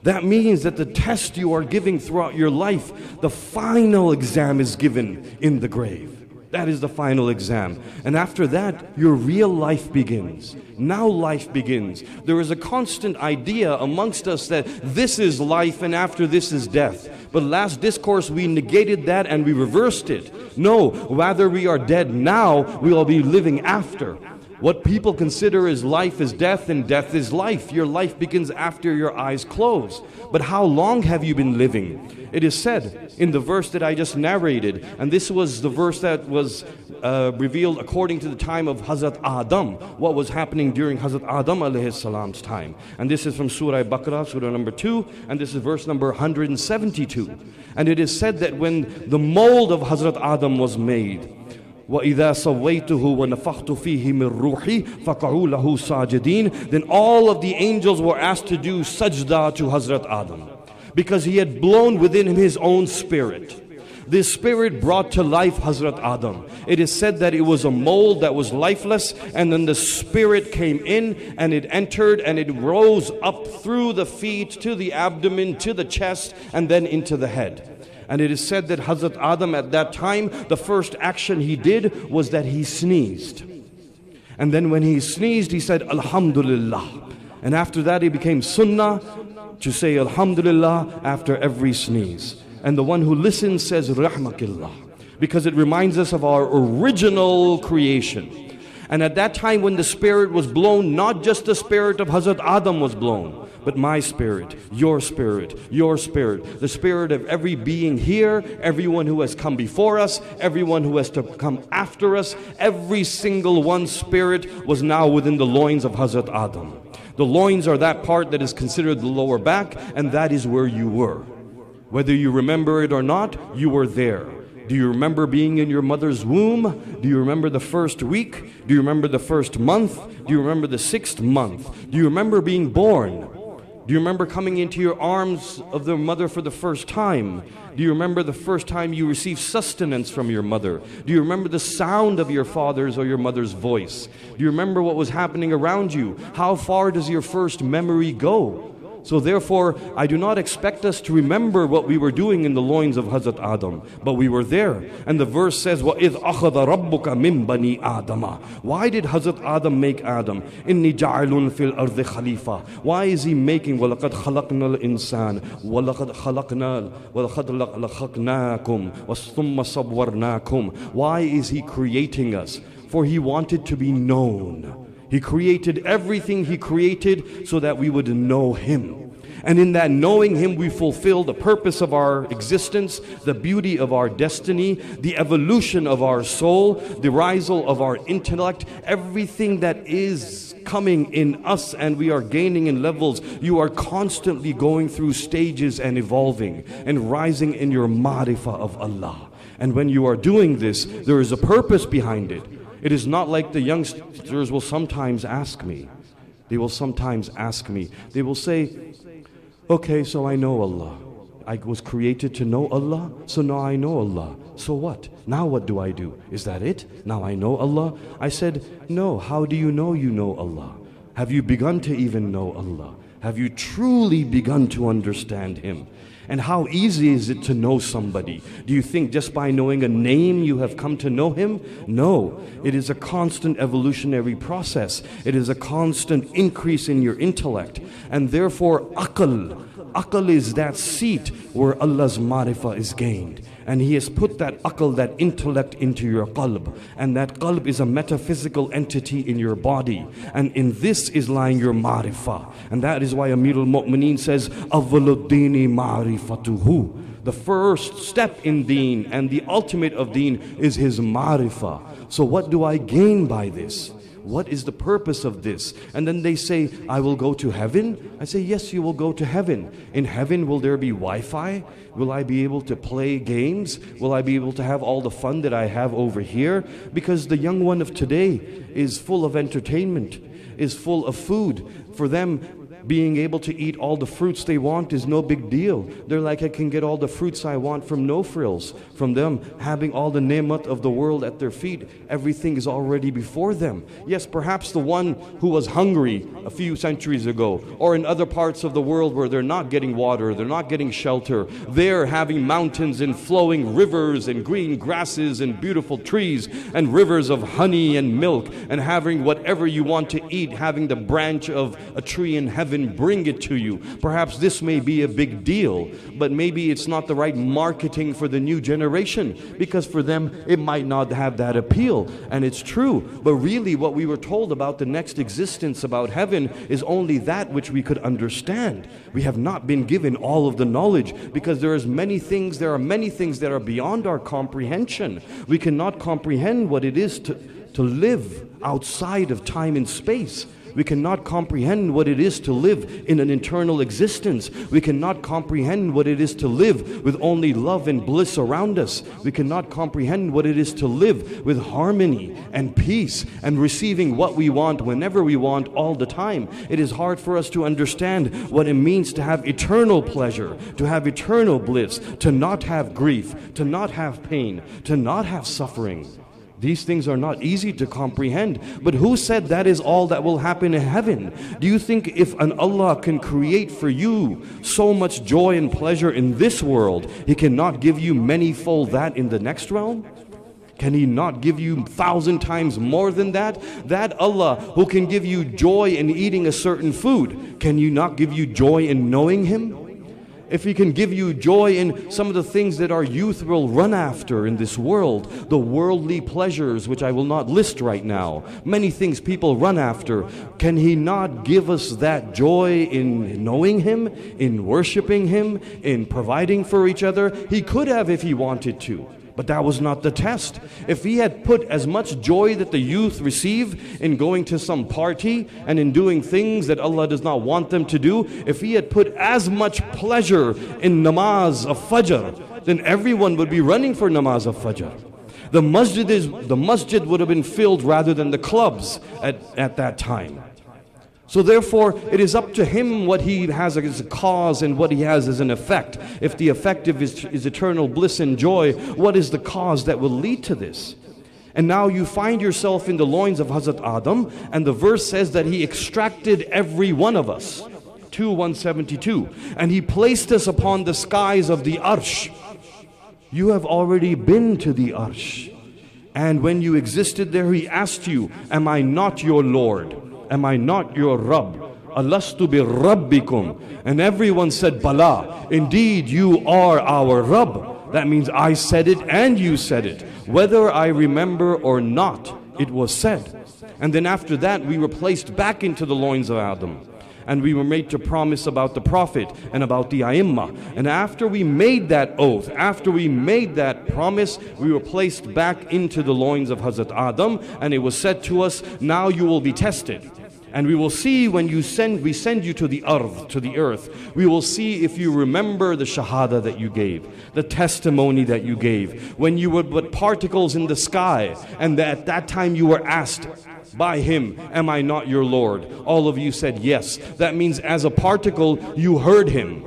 That means that the test you are giving throughout your life, the final exam is given in the grave. That is the final exam. And after that, your real life begins. Now life begins. There is a constant idea amongst us that this is life and after this is death. But last discourse we negated that and we reversed it. No, rather we are dead now, we will be living after. What people consider as life is death and death is life. Your life begins after your eyes close. But how long have you been living? It is said in the verse that I just narrated, and this was the verse that was revealed according to the time of Hazrat Adam, what was happening during Hazrat Adam alayhi salam's time. And this is from Surah Baqarah, Surah number 2, and this is verse number 172. And it is said that when the mold of Hazrat Adam was made, وَإِذَا سَوَّيْتُهُ وَنَفَخْتُ فِيهِ مِنْ رُوحِي فَقَعُوا لَهُ سَاجِدِينَ, then all of the angels were asked to do sajda to Hazrat Adam, because he had blown within him his own spirit. This spirit brought to life Hazrat Adam. It is said that it was a mold that was lifeless, and then the spirit came in and it entered and it rose up through the feet to the abdomen to the chest and then into the head. And it is said that Hazrat Adam at that time, the first action he did was that he sneezed. And then when he sneezed, he said, Alhamdulillah. And after that, it became sunnah to say Alhamdulillah after every sneeze. And the one who listens says Rahmakillah, because it reminds us of our original creation. And at that time when the spirit was blown, not just the spirit of Hazrat Adam was blown, but my spirit, your spirit, your spirit, the spirit of every being here, everyone who has come before us, everyone who has to come after us, every single one spirit was now within the loins of Hazrat Adam. The loins are that part that is considered the lower back, and that is where you were. Whether you remember it or not, you were there. Do you remember being in your mother's womb? Do you remember the first week? Do you remember the first month? Do you remember the 6th month? Do you remember being born? Do you remember coming into your arms of the mother for the first time? Do you remember the first time you received sustenance from your mother? Do you remember the sound of your father's or your mother's voice? Do you remember what was happening around you? How far does your first memory go? So therefore, I do not expect us to remember what we were doing in the loins of Hazrat Adam, but we were there. And the verse says, وَإِذْ أَخَذَ رَبُّكَ مِنْ بَنِي آدَمَ. Why did Hazrat Adam make Adam? إِنِّي جَعِلٌ فِي الْأَرْضِ خَلِيفَةً. Why is he making وَلَقَدْ خَلَقْنَا الْإِنسَانَ وَلَقَدْ خَلَقْنَاكُمْ وَثُمَّ صَوَّرْنَاكُمْ. Why is he creating us? For he wanted to be known. He created everything he created so that we would know him. And in that knowing him, we fulfill the purpose of our existence, the beauty of our destiny, the evolution of our soul, the risal of our intellect, everything that is coming in us and we are gaining in levels. You are constantly going through stages and evolving and rising in your ma'rifah of Allah. And when you are doing this, there is a purpose behind it. It is not like the youngsters will sometimes ask me. They will sometimes ask me. They will say, okay, so I know Allah. I was created to know Allah, so now I know Allah. So what? Now what do I do? Is that it? Now I know Allah? I said, no. How do you know Allah? Have you begun to even know Allah? Have you truly begun to understand Him? And how easy is it to know somebody? Do you think just by knowing a name you have come to know him? No, it is a constant evolutionary process. It is a constant increase in your intellect. And therefore, aql is that seat where Allah's marifah is gained. And He has put that aql, that intellect, into your qalb. And that qalb is a metaphysical entity in your body. And in this is lying your ma'rifah. And that is why Amirul Mu'mineen says, Awwaluddini ma'rifatuhu. The first step in deen and the ultimate of deen is his ma'rifah. So what do I gain by this? What is the purpose of this? And then they say, I will go to heaven. I say, yes, you will go to heaven. In heaven, will there be Wi-Fi? Will I be able to play games? Will I be able to have all the fun that I have over here? Because the young one of today is full of entertainment, is full of food. For them, being able to eat all the fruits they want is no big deal. They're like, I can get all the fruits I want from no frills. From them having all the nemat of the world at their feet, everything is already before them. Yes, perhaps the one who was hungry a few centuries ago, or in other parts of the world where they're not getting water, they're not getting shelter, they're having mountains and flowing rivers and green grasses and beautiful trees and rivers of honey and milk, and having whatever you want to eat, having the branch of a tree in heaven even bring it to you. Perhaps this may be a big deal, but maybe it's not the right marketing for the new generation, because for them it might not have that appeal. And it's true, but really what we were told about the next existence, about heaven, is only that which we could understand. We have not been given all of the knowledge, because there are many things that are beyond our comprehension. We cannot comprehend what it is to live outside of time and space. We cannot comprehend what it is to live in an eternal existence. We cannot comprehend what it is to live with only love and bliss around us. We cannot comprehend what it is to live with harmony and peace and receiving what we want whenever we want all the time. It is hard for us to understand what it means to have eternal pleasure, to have eternal bliss, to not have grief, to not have pain, to not have suffering. These things are not easy to comprehend. But who said that is all that will happen in heaven? Do you think if an Allah can create for you so much joy and pleasure in this world, He cannot give you manyfold that in the next realm? Can He not give you 1,000 times more than that? That Allah who can give you joy in eating a certain food, can you not give you joy in knowing Him? If He can give you joy in some of the things that our youth will run after in this world, the worldly pleasures which I will not list right now, many things people run after, can He not give us that joy in knowing Him, in worshiping Him, in providing for each other? He could have if He wanted to. But that was not the test. If He had put as much joy that the youth receive in going to some party and in doing things that Allah does not want them to do, if He had put as much pleasure in namaz of Fajr, then everyone would be running for namaz of Fajr. The masjid would have been filled rather than the clubs at that time. So therefore, it is up to Him what He has as a cause and what He has as an effect. If the effective is eternal bliss and joy, what is the cause that will lead to this? And now you find yourself in the loins of Hazrat Adam, and the verse says that He extracted every one of us. 172. And He placed us upon the skies of the Arsh. You have already been to the Arsh. And when you existed there, He asked you, am I not your Lord? Am I not your Rabb? Alastu bi Rabbikum. And everyone said, Bala, indeed you are our Rabb. That means I said it and you said it. Whether I remember or not, it was said. And then after that, we were placed back into the loins of Adam. And we were made to promise about the Prophet and about the A'immah. And after we made that oath, after we made that promise, we were placed back into the loins of Hazrat Adam. And it was said to us, now you will be tested. And we will see when we send you to the earth, we will see if you remember the shahada that you gave, the testimony that you gave, when you were but particles in the sky, and at that time you were asked by Him, am I not your Lord? All of you said yes. That means as a particle, you heard Him.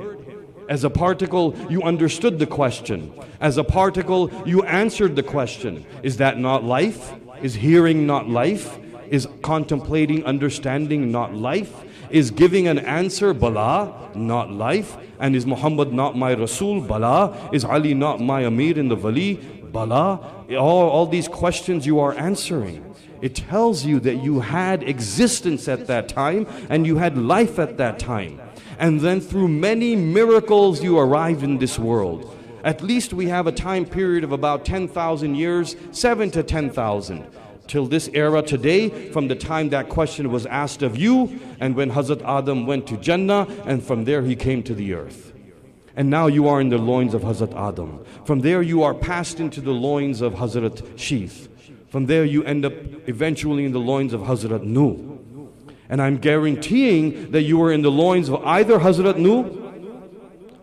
As a particle, you understood the question. As a particle, you answered the question. Is that not life? Is hearing not life? Is contemplating, understanding not life? Is giving an answer, Bala, not life? And is Muhammad not my Rasul? Bala. Is Ali not my Amir in the Wali? Bala. All these questions you are answering. It tells you that you had existence at that time and you had life at that time. And then through many miracles you arrived in this world. At least we have a time period of about 10,000 years, 7 to 10,000. Till this era today, from the time that question was asked of you, and when Hazrat Adam went to Jannah, and from there he came to the earth. And now you are in the loins of Hazrat Adam. From there you are passed into the loins of Hazrat Sheeth. From there you end up eventually in the loins of Hazrat Nuh. And I'm guaranteeing that you were in the loins of either Hazrat Nuh,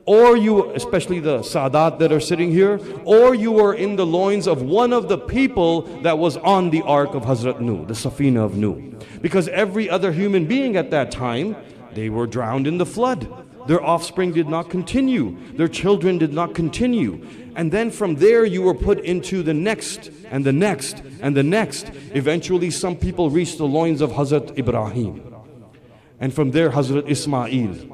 or you, especially the Sadat that are sitting here, or you were in the loins of one of the people that was on the ark of Hazrat Nuh, the Safina of Nuh. Because every other human being at that time, they were drowned in the flood. Their offspring did not continue. Their children did not continue. And then from there you were put into the next, and the next, and the next. Eventually some people reached the loins of Hazrat Ibrahim. And from there Hazrat Ismail.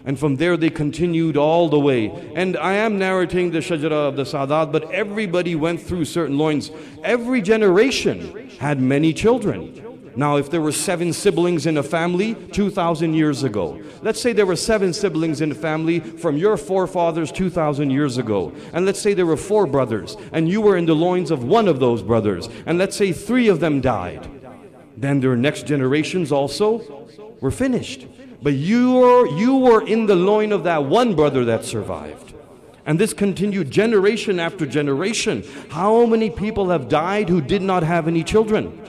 And from there they continued all the way. And I am narrating the Shajara of the Sadat, but everybody went through certain loins. Every generation had many children. Now, if there were 7 siblings in a family 2,000 years ago, let's say there were 7 siblings in a family from your forefathers 2,000 years ago, and let's say there were 4 brothers, and you were in the loins of one of those brothers, and let's say 3 of them died, then their next generations also were finished. But you were in the loin of that one brother that survived. And this continued generation after generation. How many people have died who did not have any children?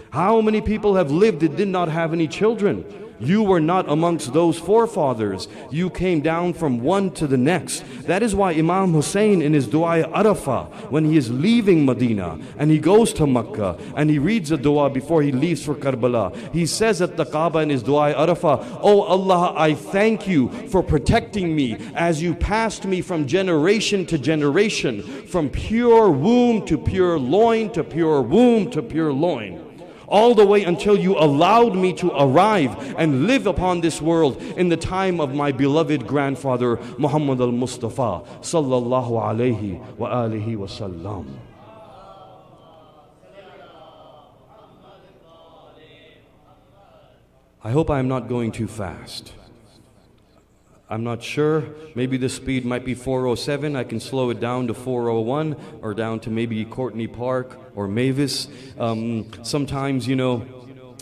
How many people have lived that did not have any children? You were not amongst those forefathers. You came down from one to the next. That is why Imam Hussein in his dua Arafah, when he is leaving Medina and he goes to Makkah and he reads a dua before he leaves for Karbala, he says at the Kaaba in his dua Arafah, "Oh Allah, I thank you for protecting me as you passed me from generation to generation, from pure womb to pure loin to pure womb to pure loin, all the way until you allowed me to arrive and live upon this world in the time of my beloved grandfather Muhammad al-Mustafa sallallahu alayhi wa alihi wa sallam." I hope I am not going too fast. I'm not sure. Maybe the speed might be 407. I can slow it down to 401 or down to maybe Courtney Park or Mavis. Sometimes, you know,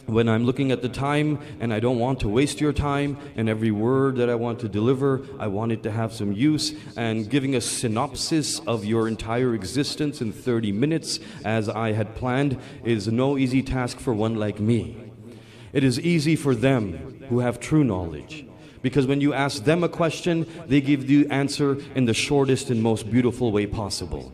when I'm looking at the time and I don't want to waste your time, and every word that I want to deliver, I want it to have some use, and giving a synopsis of your entire existence in 30 minutes as I had planned is no easy task for one like me. It is easy for them who have true knowledge, because when you ask them a question, they give the answer in the shortest and most beautiful way possible.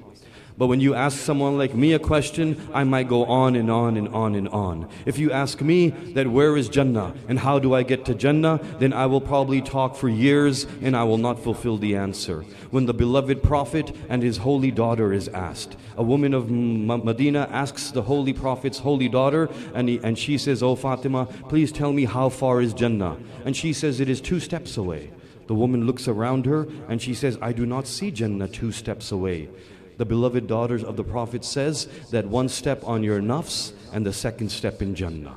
But when you ask someone like me a question, I might go on and on and on and on. If you ask me that where is Jannah and how do I get to Jannah, then I will probably talk for years and I will not fulfill the answer. When the beloved Prophet and his holy daughter is asked, a woman of Medina asks the holy Prophet's holy daughter, and she says, "Oh Fatima, please tell me how far is Jannah?" And she says, "It is 2 steps away." The woman looks around her and she says, "I do not see Jannah 2 steps away." The beloved daughters of the Prophet says that 1 step on your nafs and the 2nd step in Jannah.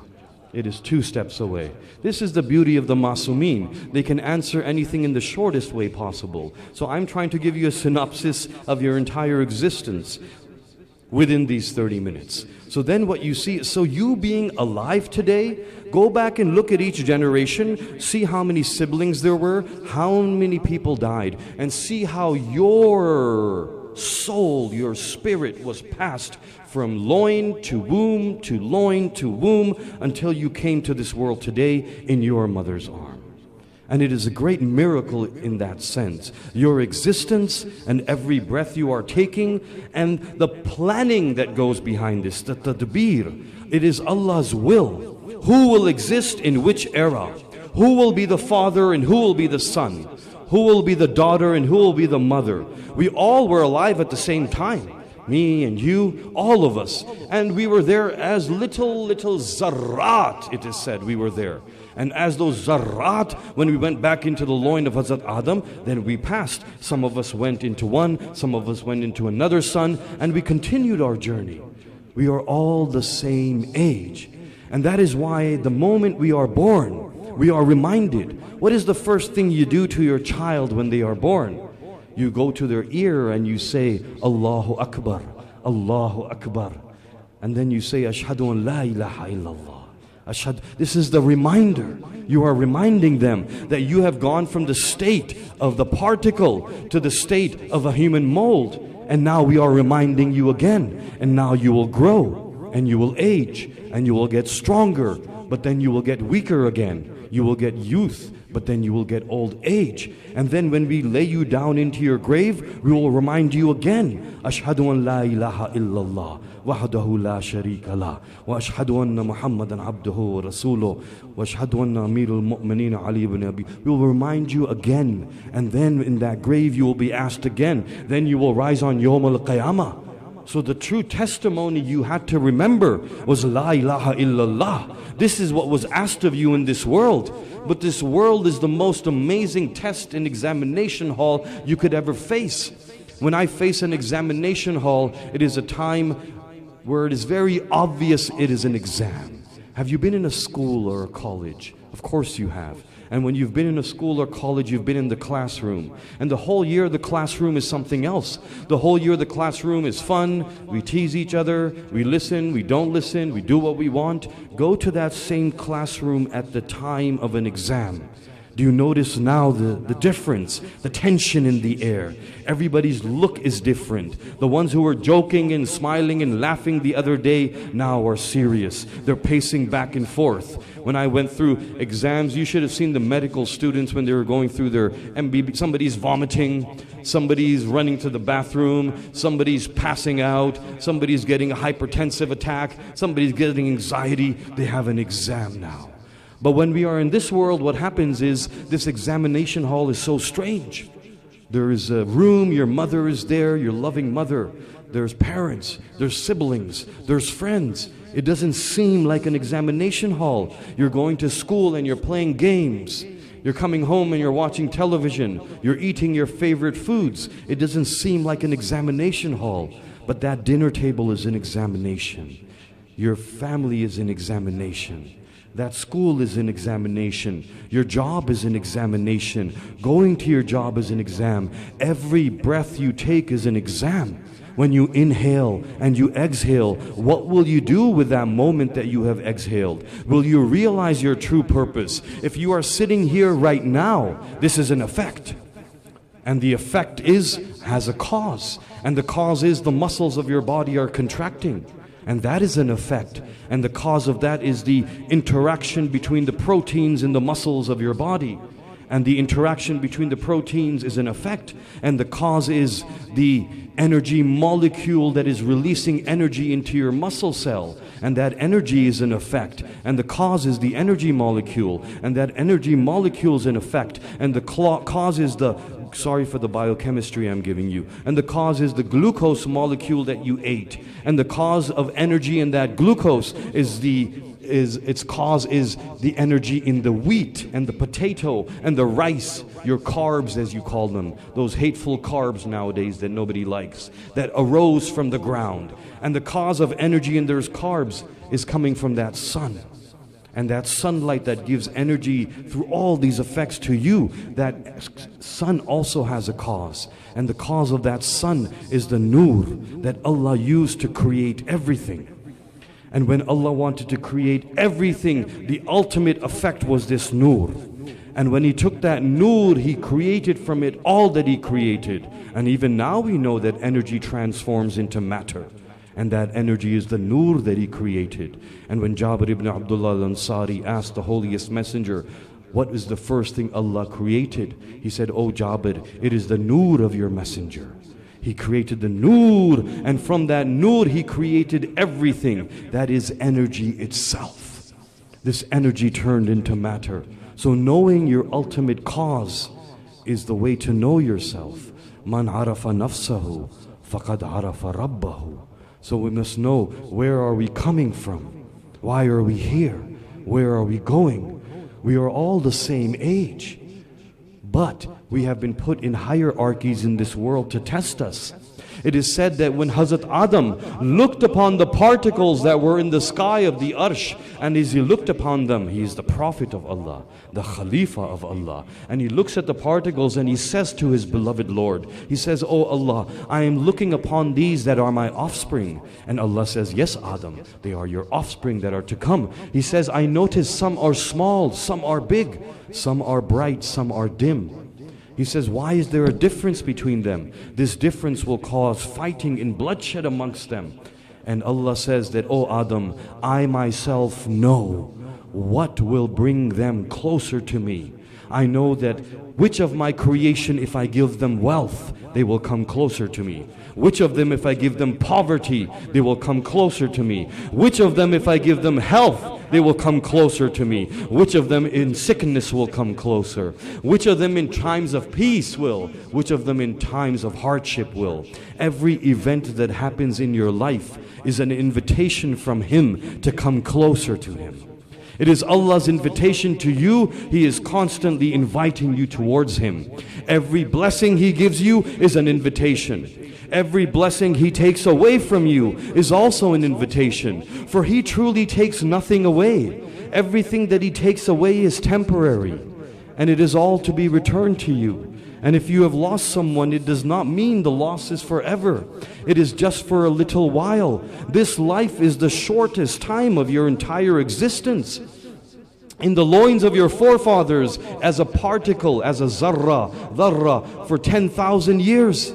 It is 2 steps away. This is the beauty of the Masumeen. They can answer anything in the shortest way possible. So I'm trying to give you a synopsis of your entire existence within these 30 minutes. So then what you see, so you being alive today, go back and look at each generation, see how many siblings there were, how many people died, and see how your soul, your spirit was passed from loin to womb to loin to womb until you came to this world today in your mother's arm. And it is a great miracle in that sense. Your existence and every breath you are taking and the planning that goes behind this, the tadbir, it is Allah's will. Who will exist in which era? Who will be the father and who will be the son? Who will be the daughter and who will be the mother? We all were alive at the same time. Me and you, all of us. And we were there as little zarrat, it is said we were there. And as those zarrat, when we went back into the loin of Hazrat Adam, then we passed. Some of us went into one, some of us went into another son, and we continued our journey. We are all the same age. And that is why the moment we are born, we are reminded. What is the first thing you do to your child when they are born? You go to their ear and you say, Allahu Akbar, Allahu Akbar. And then you say, Ashhadu an la ilaha illallah. Ashhadu. This is the reminder. You are reminding them that you have gone from the state of the particle to the state of a human mold. And now we are reminding you again. And now you will grow and you will age and you will get stronger. But then you will get weaker again. You will get youth, but then you will get old age. And then when we lay you down into your grave, we will remind you again, Ashhadu an la ilaha illallah, wahdahu la sharika la, wa ashhadu anna Muhammadan abduhu wa rasuluh, wa ashhadu anna amirul mu'mineen Ali ibn Abi. We will remind you again. And then in that grave you will be asked again. Then you will rise on Yawm al-Qiyamah. So the true testimony you had to remember was La ilaha illallah. This is what was asked of you in this world. But this world is the most amazing test and examination hall you could ever face. When I face an examination hall, it is a time where it is very obvious it is an exam. Have you been in a school or a college? Of course you have. And when you've been in a school or college, you've been in the classroom. And the whole year the classroom is something else. The whole year the classroom is fun. We tease each other. We listen. We don't listen. We do what we want. Go to that same classroom at the time of an exam. Do you notice now the difference, the tension in the air? Everybody's look is different. The ones who were joking and smiling and laughing the other day now are serious. They're pacing back and forth. When I went through exams, you should have seen the medical students when they were going through their MBB. Somebody's vomiting, somebody's running to the bathroom, somebody's passing out, somebody's getting a hypertensive attack, somebody's getting anxiety. They have an exam now. But when we are in this world, what happens is this examination hall is so strange. There is a room, your mother is there, your loving mother. There's parents, there's siblings, there's friends. It doesn't seem like an examination hall. You're going to school and you're playing games. You're coming home and you're watching television. You're eating your favorite foods. It doesn't seem like an examination hall. But that dinner table is an examination. Your family is an examination. That school is an examination. Your job is an examination. Going to your job is an exam. Every breath you take is an exam. When you inhale and you exhale, what will you do with that moment that you have exhaled? Will you realize your true purpose? If you are sitting here right now, this is an effect. And the effect has a cause. And the cause is the muscles of your body are contracting. And that is an effect. And the cause of that is the interaction between the proteins in the muscles of your body. And the interaction between the proteins is an effect. And the cause is the energy molecule that is releasing energy into your muscle cell. And that energy is an effect. And the cause is the energy molecule. And that energy molecule is an effect. And the cause is sorry for the biochemistry I'm giving you. And the cause is the glucose molecule that you ate. And the cause of energy in that glucose its cause is the energy in the wheat and the potato and the rice, your carbs as you call them, those hateful carbs nowadays that nobody likes, that arose from the ground. And the cause of energy in those carbs is coming from that sun. And that sunlight that gives energy through all these effects to you, that sun also has a cause. And the cause of that sun is the nur that Allah used to create everything. And when Allah wanted to create everything, the ultimate effect was this nur. And when He took that nur, He created from it all that He created. And even now we know that energy transforms into matter. And that energy is the nur that He created. And when Jabir ibn Abdullah al-Ansari asked the holiest messenger, what is the first thing Allah created? He said, "Oh Jabir, it is the nur of your messenger." He created the nur, and from that nur He created everything. That is energy itself. This energy turned into matter. So knowing your ultimate cause is the way to know yourself. Man arafa nafsahu faqad arafa rabbahu. So we must know, where are we coming from? Why are we here? Where are we going? We are all the same age. But we have been put in hierarchies in this world to test us. It is said that when Hazrat Adam looked upon the particles that were in the sky of the arsh, and as he looked upon them, he is the Prophet of Allah, the Khalifa of Allah, and he looks at the particles and he says to his beloved Lord, he says, "Oh Allah, I am looking upon these that are my offspring." And Allah says, "Yes, Adam, they are your offspring that are to come." He says, "I notice some are small, some are big, some are bright, some are dim." He says, "Why is there a difference between them? This difference will cause fighting and bloodshed amongst them." And Allah says that, "Oh Adam, I myself know what will bring them closer to me. I know that which of my creation, if I give them wealth, they will come closer to me. Which of them, if I give them poverty, they will come closer to me. Which of them, if I give them health, they will come closer to me. Which of them in sickness will come closer. Which of them in times of peace will. Which of them in times of hardship will." Every event that happens in your life is an invitation from Him to come closer to Him. It is Allah's invitation to you. He is constantly inviting you towards Him. Every blessing He gives you is an invitation. Every blessing He takes away from you is also an invitation. For He truly takes nothing away. Everything that He takes away is temporary, and it is all to be returned to you. And if you have lost someone, it does not mean the loss is forever. It is just for a little while. This life is the shortest time of your entire existence. In the loins of your forefathers, as a particle, as a dharra, for 10,000 years.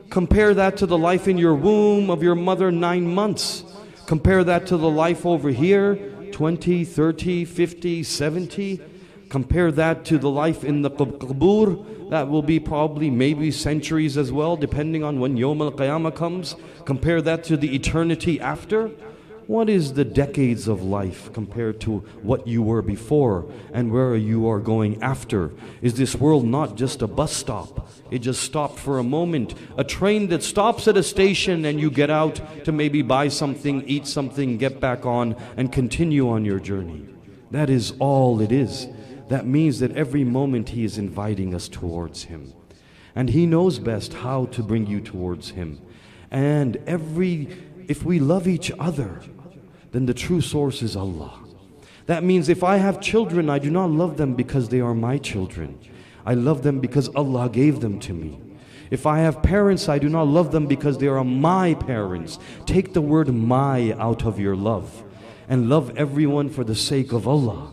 Compare that to the life in your womb of your mother, 9 months. Compare that to the life over here, 20, 30, 50, 70. Compare that to the life in the qubur. That will be probably maybe centuries as well, depending on when Yawm al-Qiyamah comes. Compare that to the eternity after. What is the decades of life compared to what you were before and where you are going after? Is this world not just a bus stop? It just stopped for a moment. A train that stops at a station and you get out to maybe buy something, eat something, get back on and continue on your journey. That is all it is. That means that every moment He is inviting us towards Him. And He knows best how to bring you towards Him. And if we love each other, then the true source is Allah. That means if I have children, I do not love them because they are my children. I love them because Allah gave them to me. If I have parents, I do not love them because they are my parents. Take the word my out of your love and love everyone for the sake of Allah.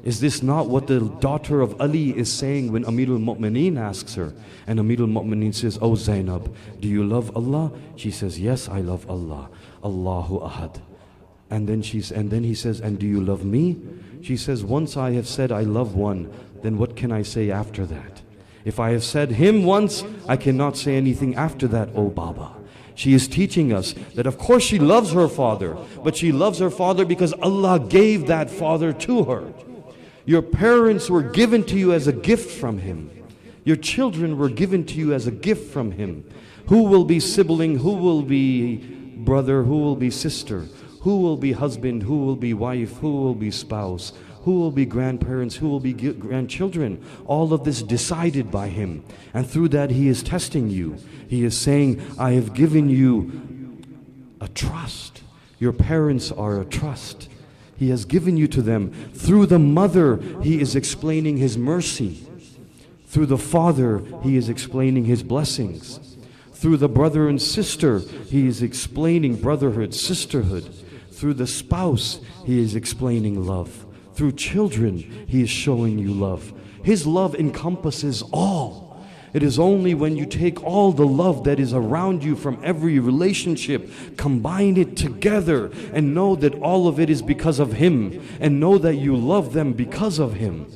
Is this not what the daughter of Ali is saying when Amirul Mu'mineen asks her? And Amirul Mu'mineen says, "Oh Zainab, do you love Allah?" She says, "Yes, I love Allah. Allahu Ahad." And then he says, "And do you love me?" She says, "Once I have said I love one, then what can I say after that? If I have said him once, I cannot say anything after that, oh Baba." She is teaching us that of course she loves her father, but she loves her father because Allah gave that father to her. Your parents were given to you as a gift from Him. Your children were given to you as a gift from Him. Who will be sibling? Who will be brother? Who will be sister? Who will be husband? Who will be wife? Who will be spouse? Who will be grandparents? Who will be grandchildren? All of this decided by Him. And through that He is testing you. He is saying, I have given you a trust. Your parents are a trust. He has given you to them. Through the mother, He is explaining His mercy. Through the father, He is explaining His blessings. Through the brother and sister, He is explaining brotherhood, sisterhood. Through the spouse, He is explaining love. Through children, He is showing you love. His love encompasses all. It is only when you take all the love that is around you from every relationship, combine it together and know that all of it is because of Him, and know that you love them because of Him.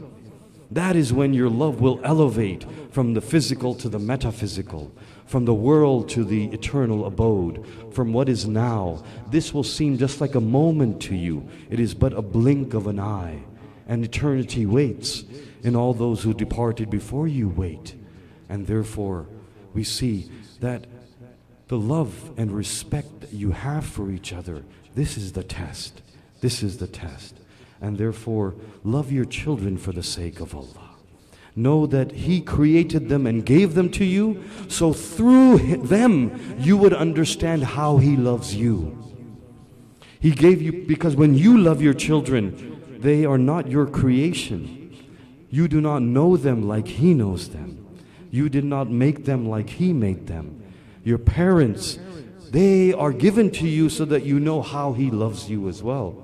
That is when your love will elevate from the physical to the metaphysical, from the world to the eternal abode, from what is now. This will seem just like a moment to you. It is but a blink of an eye, and eternity waits, and all those who departed before you wait. And therefore, we see that the love and respect that you have for each other, this is the test. This is the test. And therefore, love your children for the sake of Allah. Know that He created them and gave them to you, so through them, you would understand how He loves you. He gave you, because when you love your children, they are not your creation. You do not know them like He knows them. You did not make them like He made them. Your parents, they are given to you so that you know how He loves you as well.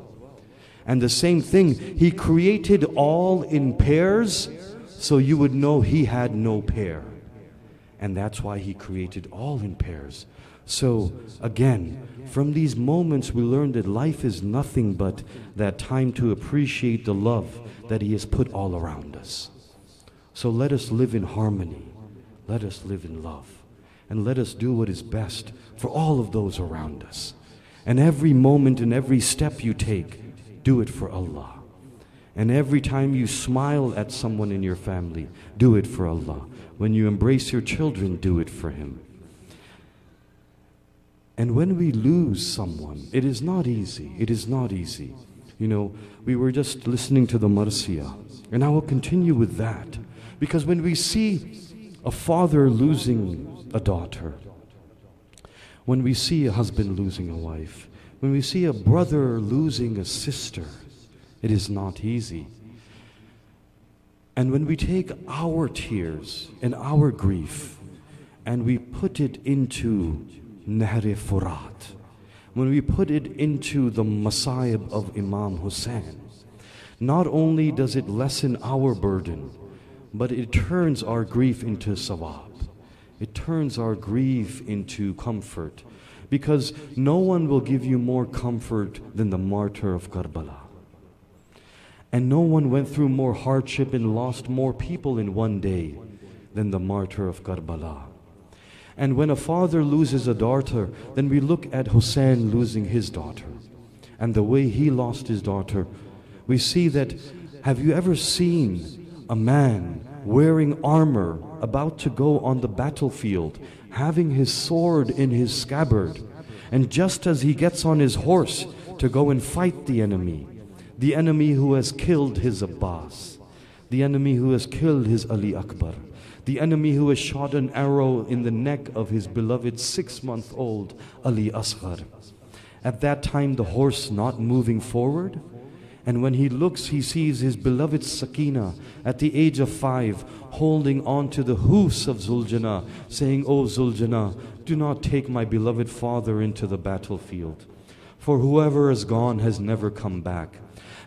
And the same thing, He created all in pairs so you would know He had no pair. And that's why He created all in pairs. So again, from these moments we learn that life is nothing but that time to appreciate the love that He has put all around us. So let us live in harmony. Let us live in love. And let us do what is best for all of those around us. And every moment and every step you take, do it for Allah. And every time you smile at someone in your family, do it for Allah. When you embrace your children, do it for Him. And when we lose someone, it is not easy. It is not easy. You know, we were just listening to the Marsiya, and I will continue with that. Because when we see a father losing a daughter, when we see a husband losing a wife, when we see a brother losing a sister, it is not easy. And when we take our tears and our grief and we put it into Nahr-e Furat, when we put it into the Masaib of Imam Hussein, not only does it lessen our burden, but it turns our grief into sawab. It turns our grief into comfort, because no one will give you more comfort than the martyr of Karbala. And no one went through more hardship and lost more people in one day than the martyr of Karbala. And when a father loses a daughter, then we look at Hussein losing his daughter. And the way he lost his daughter, we see that, have you ever seen a man wearing armor, about to go on the battlefield, having his sword in his scabbard, and just as he gets on his horse to go and fight the enemy who has killed his Abbas, the enemy who has killed his Ali Akbar, the enemy who has shot an arrow in the neck of his beloved 6-month-old Ali Asghar. At that time, the horse not moving forward, and when he looks, he sees his beloved Sakina at the age of 5 holding on to the hoofs of Zuljana, saying, "O Zuljana, do not take my beloved father into the battlefield, for whoever has gone has never come back."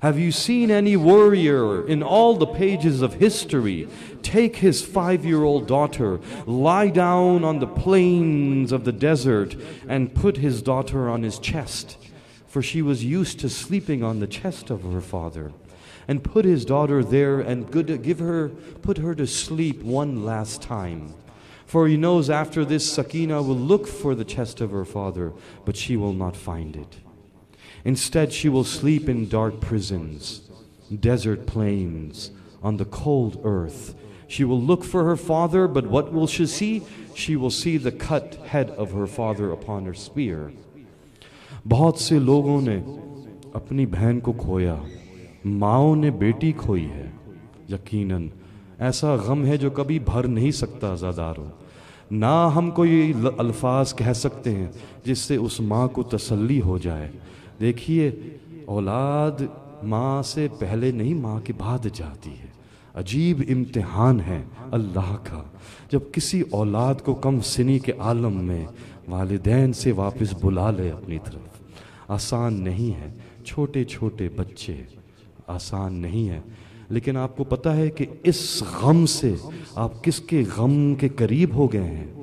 Have you seen any warrior in all the pages of history take his 5-year-old daughter, lie down on the plains of the desert, and put his daughter on his chest? For she was used to sleeping on the chest of her father, and put his daughter there and put her to sleep one last time. For he knows after this, Sakina will look for the chest of her father, but she will not find it. Instead, she will sleep in dark prisons, desert plains, on the cold earth. She will look for her father, but what will she see? She will see the cut head of her father upon her spear. बहुत से लोगों ने अपनी बहन को खोया, माओं ने बेटी खोई है। यकीनन ऐसा गम है जो कभी भर नहीं सकता ज़ादारो। ना हम कोई अल्फाज कह सकते हैं जिससे उस माँ को तसल्ली हो जाए। देखिए, औलाद माँ से पहले नहीं, माँ के बाद जाती है। अजीब इम्तिहान है अल्लाह का, जब किसी औलाद को कम सिनी के आलम में वालिदैन से वापस बुला ले अपनी तरफ। आसान नहीं है, छोटे छोटे बच्चे, आसान नहीं है। लेकिन आपको पता है कि इस गम से आप किसके गम के करीब हो गए हैं,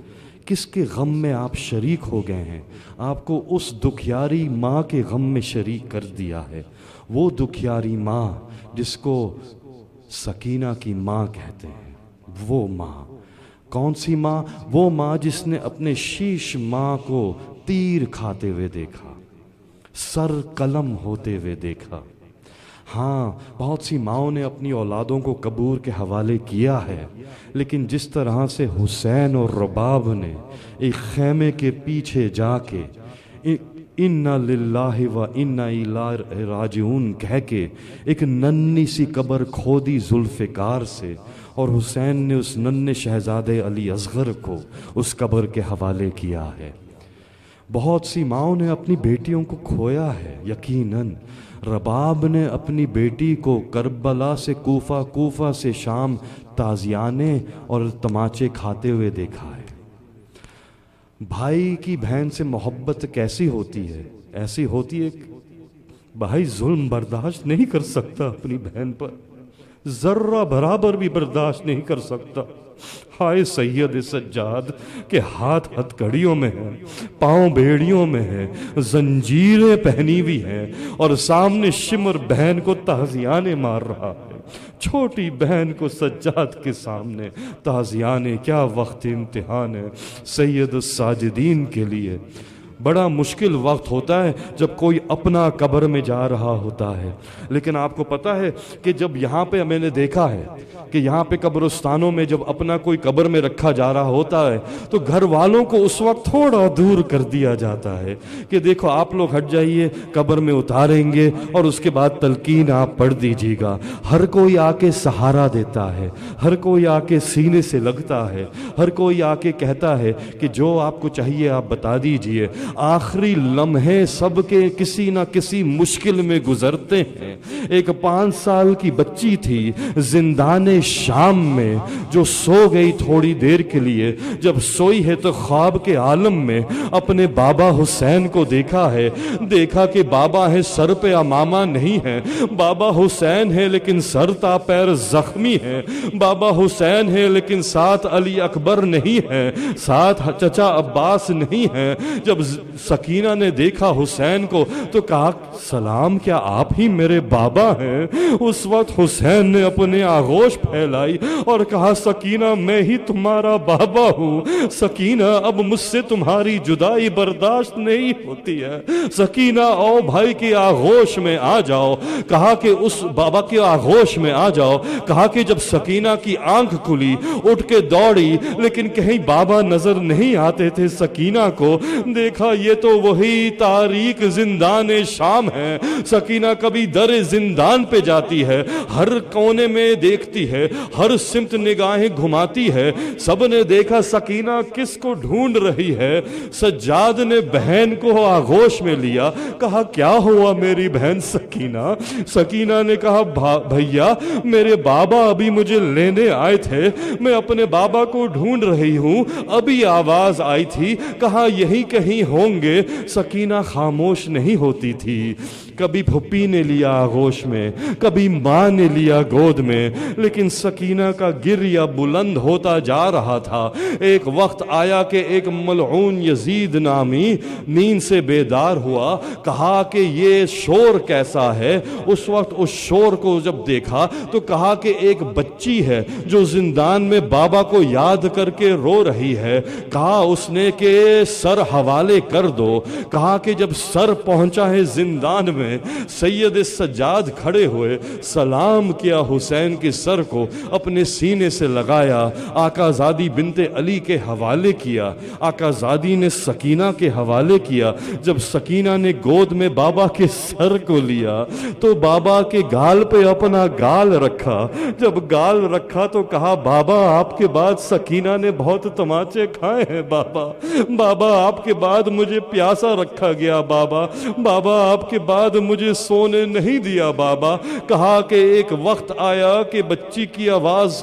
किसके गम में आप शरीक हो गए हैं। आपको उस दुखियारी माँ के गम में शरीक कर दिया है। वो दुखियारी माँ जिसको सकीना की माँ कहते हैं, वो माँ कौन सी माँ? वो माँ जिसने अपने शीश माँ को तीर खाते हुए देखा, सर कलम होते हुए देखा। हाँ, बहुत सी माओं ने अपनी औलादों को कबूर के हवाले किया है, लेकिन जिस तरह से हुसैन और रबाब ने एक खेमे के पीछे जाके इन्ना लिल्लाहि व इन्ना इलैहि राजिऊन कह के एक नन्ही सी कब्र खोदी जुल्फ़िकार से, और हुसैन ने उस नन्हे शहजादे अली असगर को उस कब्र के हवाले किया है। बहुत सी माओं ने अपनी बेटियों को खोया है। यकीनन रबाब ने अपनी बेटी को करबला से कूफा, कूफा से शाम ताजियाने और तमाचे खाते हुए देखा है। भाई की बहन से मोहब्बत कैसी होती है? ऐसी होती है भाई जुल्म बर्दाश्त नहीं कर सकता अपनी बहन पर, जर्रा बराबर भी बर्दाश्त नहीं कर सकता। हाय सैयद सज्जाद के हाथ हथकड़ियों में है, पांव बेड़ियों में है, जंजीरें पहनी हुई हैं, और सामने शिमर बहन को ताजियाने मार रहा है। छोटी बहन को सज्जाद के सामने ताजियाने, क्या वक्त इम्तिहान है सैयद साजिदीन के लिए। بڑا مشکل وقت ہوتا ہے جب کوئی اپنا قبر میں جا رہا ہوتا ہے. لیکن آپ کو پتہ ہے کہ جب یہاں پہ میں نے دیکھا ہے کہ یہاں پہ قبرستانوں میں جب اپنا کوئی قبر میں رکھا جا رہا ہوتا ہے تو گھر والوں کو اس وقت تھوڑا دور کر دیا جاتا ہے کہ دیکھو آپ لوگ ہٹ جائیے, قبر میں اتاریں گے اور اس کے بعد تلقین آپ پڑھ دیجیے گا. ہر کوئی آ کے سہارا دیتا ہے, ہر کوئی آ کے سینے سے لگتا ہے, ہر کوئی آ کے کہتا ہے کہ جو آپ کو چاہیے آپ بتا دیجئے. آخری لمحے سب کے کسی نہ کسی مشکل میں گزرتے ہیں. ایک 5 سال کی بچی تھی زندان شام میں جو سو گئی تھوڑی دیر کے لیے. جب سوئی ہے تو خواب کے عالم میں اپنے بابا حسین کو دیکھا ہے. دیکھا کہ بابا ہے, سر پہ امامہ نہیں ہے. بابا حسین ہے لیکن سر تا پیر زخمی ہے. بابا حسین ہے لیکن ساتھ علی اکبر نہیں ہے, ساتھ چچا عباس نہیں ہے. جب سکینہ نے دیکھا حسین کو تو کہا سلام, کیا آپ ہی میرے بابا ہیں؟ اس وقت حسین نے اپنے آغوش پھیلائی اور کہا سکینہ میں ہی تمہارا بابا ہوں. سکینہ اب مجھ سے تمہاری جدائی برداشت نہیں ہوتی ہے. سکینہ او بھائی کے آغوش میں آ جاؤ. کہا کہ اس بابا کے آغوش میں آ جاؤ. کہا کہ جب سکینہ کی آنکھ کھلی اٹھ کے دوڑی لیکن کہیں بابا نظر نہیں آتے تھے. سکینہ کو دیکھا یہ تو وہی تاریک زندان شام ہے. سکینہ کبھی در زندان پہ جاتی ہے, ہر کونے میں دیکھتی ہے, ہر سمت نگاہیں گھماتی ہے. سب نے دیکھا سکینہ کس کو ڈھونڈ رہی ہے. سجاد نے بہن کو آغوش میں لیا. کہا کیا ہوا میری بہن سکینہ؟ سکینہ نے کہا بھیا میرے بابا ابھی مجھے لینے آئے تھے, میں اپنے بابا کو ڈھونڈ رہی ہوں, ابھی آواز آئی تھی. کہا یہی کہیں ہوں گے. سکینہ خاموش نہیں ہوتی تھی. کبھی پھپھی نے لیا آغوش میں, کبھی ماں نے لیا گود میں, لیکن سکینہ کا گریہ بلند ہوتا جا رہا تھا. ایک وقت آیا کہ ایک ملعون یزید نامی نیند سے بیدار ہوا. کہا کہ یہ شور کیسا ہے؟ اس وقت اس شور کو جب دیکھا تو کہا کہ ایک بچی ہے جو زندان میں بابا کو یاد کر کے رو رہی ہے. کہا اس نے کہ سر حوالے کر دو. کہا کہ جب سر پہنچا ہے زندان میں, سید سجاد کھڑے ہوئے, سلام کیا حسین کے سر کو, اپنے سینے سے لگایا, آقا زادی بنت علی کے حوالے کیا, آقا زادی نے سکینہ کے حوالے کیا. جب سکینہ نے گود میں بابا کے سر کو لیا تو بابا کے گال پہ اپنا گال رکھا. جب گال رکھا تو کہا بابا آپ کے بعد سکینہ نے بہت تماچے کھائے ہیں. بابا آپ کے بعد مجھے پیاسا رکھا گیا. بابا آپ کے بعد مجھے سونے نہیں دیا. بابا کہا کہ ایک وقت آیا کہ بچی کی آواز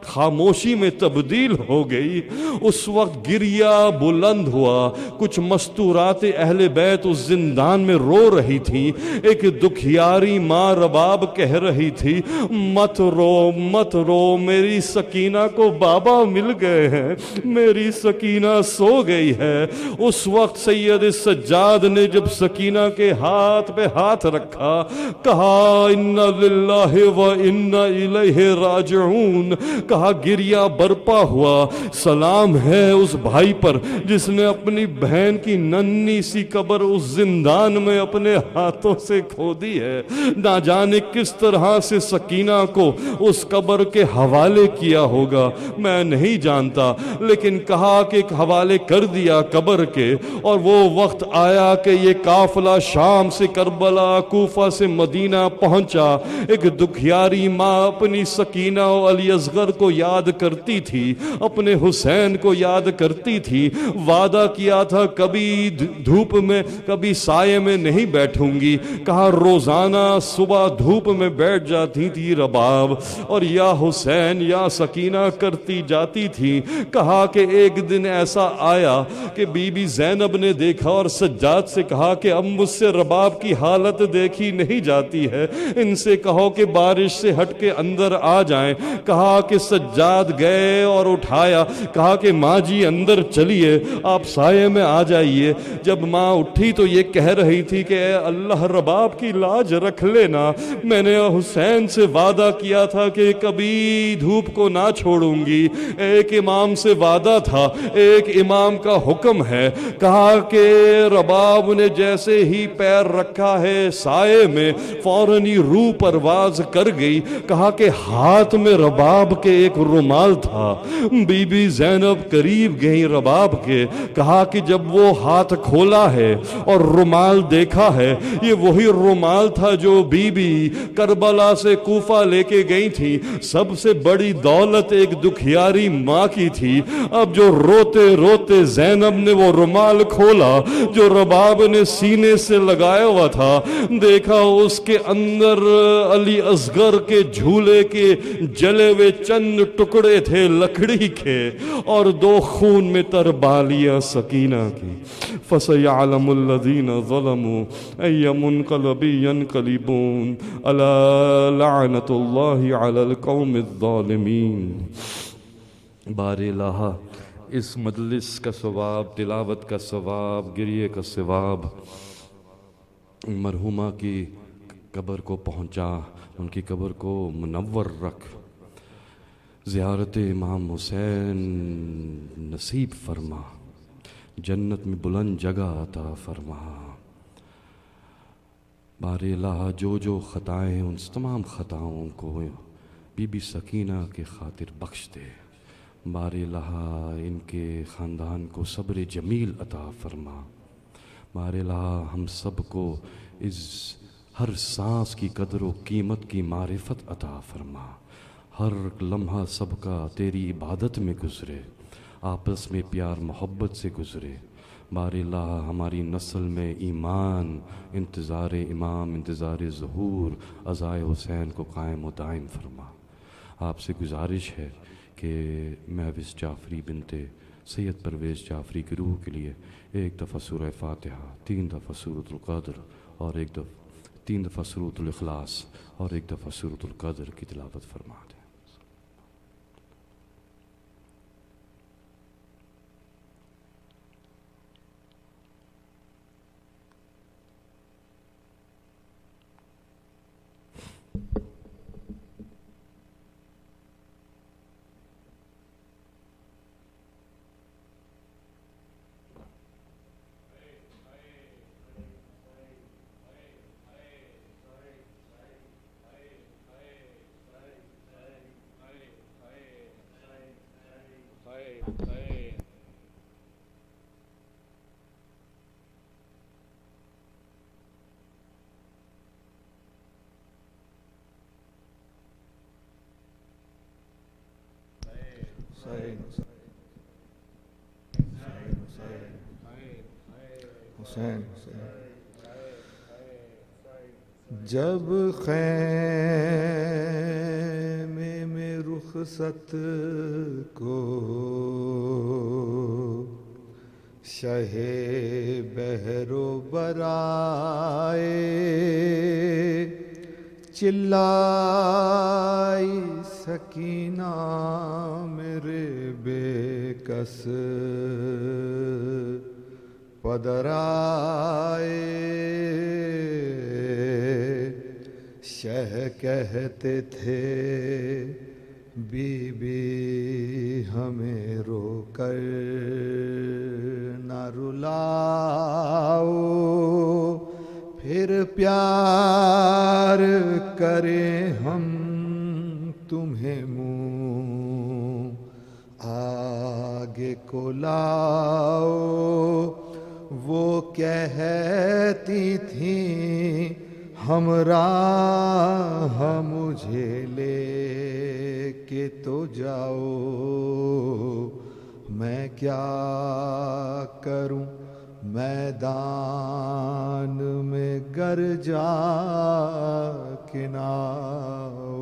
خاموشی میں تبدیل ہو گئی. اس وقت گریہ بلند ہوا. کچھ مستورات اہل بیت اس زندان میں رو رہی تھی. ایک دکھیاری ماں رباب کہہ رہی تھی مت رو میری سکینہ کو بابا مل گئے ہیں, میری سکینہ سو گئی ہے. اس وقت سید سجاد نے جب سکینہ کے ہاتھ پہ ہاتھ رکھا, کہا انا للہ و انا الیہ راجعون. کہا گریہ برپا ہوا. سلام ہے اس بھائی پر جس نے اپنی بہن کی ننھی سی قبر اس زندان میں اپنے ہاتھوں سے کھودی ہے. نہ جانے کس طرح سے سکینہ کو اس قبر کے حوالے کیا ہوگا, میں نہیں جانتا, لیکن کہا کہ حوالے کر دیا قبر کے. اور وہ وقت آیا کہ یہ قافلہ شام سے کربلا, کوفہ سے مدینہ پہنچا. ایک دکھیاری ماں اپنی سکینہ و علی اصغر کو یاد کرتی تھی, اپنے حسین کو یاد کرتی تھی. وعدہ کیا تھا کبھی دھوپ میں کبھی سائے میں نہیں بیٹھوں گی. کہا روزانہ صبح دھوپ میں بیٹھ جاتی تھی رباب, اور یا حسین یا سکینہ کرتی جاتی تھی. کہا کہ ایک دن ایسا آیا کہ بی بی زینب نے دیکھا اور سجاد سے کہا کہ اب مجھ سے رباب کی حالت دیکھی نہیں جاتی ہے, ان سے کہو کہ بارش سے ہٹ کے اندر آ جائیں. کہا کہ سجاد گئے اور اٹھایا، کہا کہ ماں جی اندر چلیے، آپ سائے میں آ جائیے۔ جب ماں اٹھی تو یہ کہہ رہی تھی کہ اے اللہ رباب کی لاج رکھ لینا، میں نے حسین سے وعدہ کیا تھا کہ کبھی دھوپ کو نہ چھوڑوں گی، ایک امام سے وعدہ تھا، ایک امام کا حکم ہے۔ کہا کہ رباب نے جیسے ہی پیر رکھا ہے سائے میں فوراً ہی روح پرواز کر گئی۔ کہا کہ ہاتھ میں رباب کے ایک رومال تھا، بی بی زینب قریب گئی رباب کے، کہا کہ جب وہ ہاتھ کھولا ہے اور رومال دیکھا ہے، یہ وہی رومال تھا جو بی بی کربلا سے کوفہ لے کے گئی تھی۔ سب سے بڑی دولت ایک دکھیاری ماں کی تھی۔ اب جو روتے روتے زینب نے وہ رومال کھولا جو رباب نے سینے سے لگایا ہوا تھا، دیکھا اس کے اندر علی اصغر کے جھولے کے جلے ہوئے چند ٹکڑے تھے لکڑی کے، اور دو خون میں تر بالیاں سکینہ کی۔ فَسَيَعْلَمُ الَّذِينَ ظَلَمُوا أَيَّ مُنْقَلَبٍ يَنْقَلِبُونَ أَلَا لَعْنَةُ اللَّهِ عَلَى الْقَوْمِ الظَّالِمِينَ۔ بار الہ، اس مجلس کا ثواب، تلاوت کا ثواب، گریے کا ثواب مرحومہ کی قبر کو پہنچا، ان کی قبر کو منور رکھ، زیارت امام حسین نصیب فرما، جنت میں بلند جگہ عطا فرما۔ بار الہ، جو جو خطائیں ہیں ان تمام خطاؤں کو بی بی سکینہ کے خاطر بخش دے۔ بار الہ، ان کے خاندان کو صبر جمیل عطا فرما۔ بار الہ، ہم سب کو اس ہر سانس کی قدر و قیمت کی معرفت عطا فرما، ہر لمحہ سب کا تیری عبادت میں گزرے، آپس میں پیار محبت سے گزرے۔ بار الہ، ہماری نسل میں ایمان، انتظار امام، انتظار ظہور، عزائے حسین کو قائم و دائم فرما۔ آپ سے گزارش ہے کہ مہوش جعفری بنت سید پرویز جعفری کی روح کے لیے ایک دفعہ سورہ فاتحہ، 3 دفعہ سورۃ القدر، اور 3 دفعہ سورۃ الاخلاص، اور 1 دفعہ سورۃ القدر کی تلاوت فرما دیں۔ حسین جب خیمے میں رخصت کو شہ بحر و برائے، چلائی سکینہ میرے بے کس پدرائے، شہ کہتے تھے بی بی ہمیں رو کر نہ رلاؤ، پھر پیار کریں ہم تمہیں منہ آگے کو لاؤ۔ وہ کہتی تھیں ہمراہ مجھے لے کے تو جاؤ، میں کیا کروں میدان میں گر جا کے نہ آؤ۔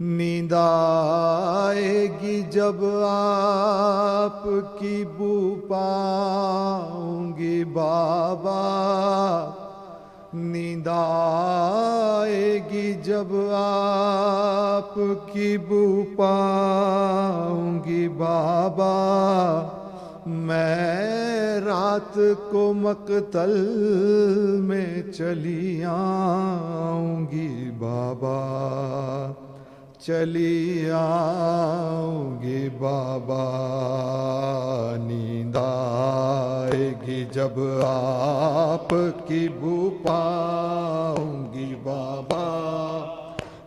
نیند آئے گی جب آپ کی بو پاؤں گی بابا، نیند آئے گی جب آپ کی بو پاؤں گی بابا، میں رات کو مقتل میں چلی آؤں گی بابا، چلی آؤں گی بابا، نیند آئے گی جب آپ کی بو پاؤں گی بابا،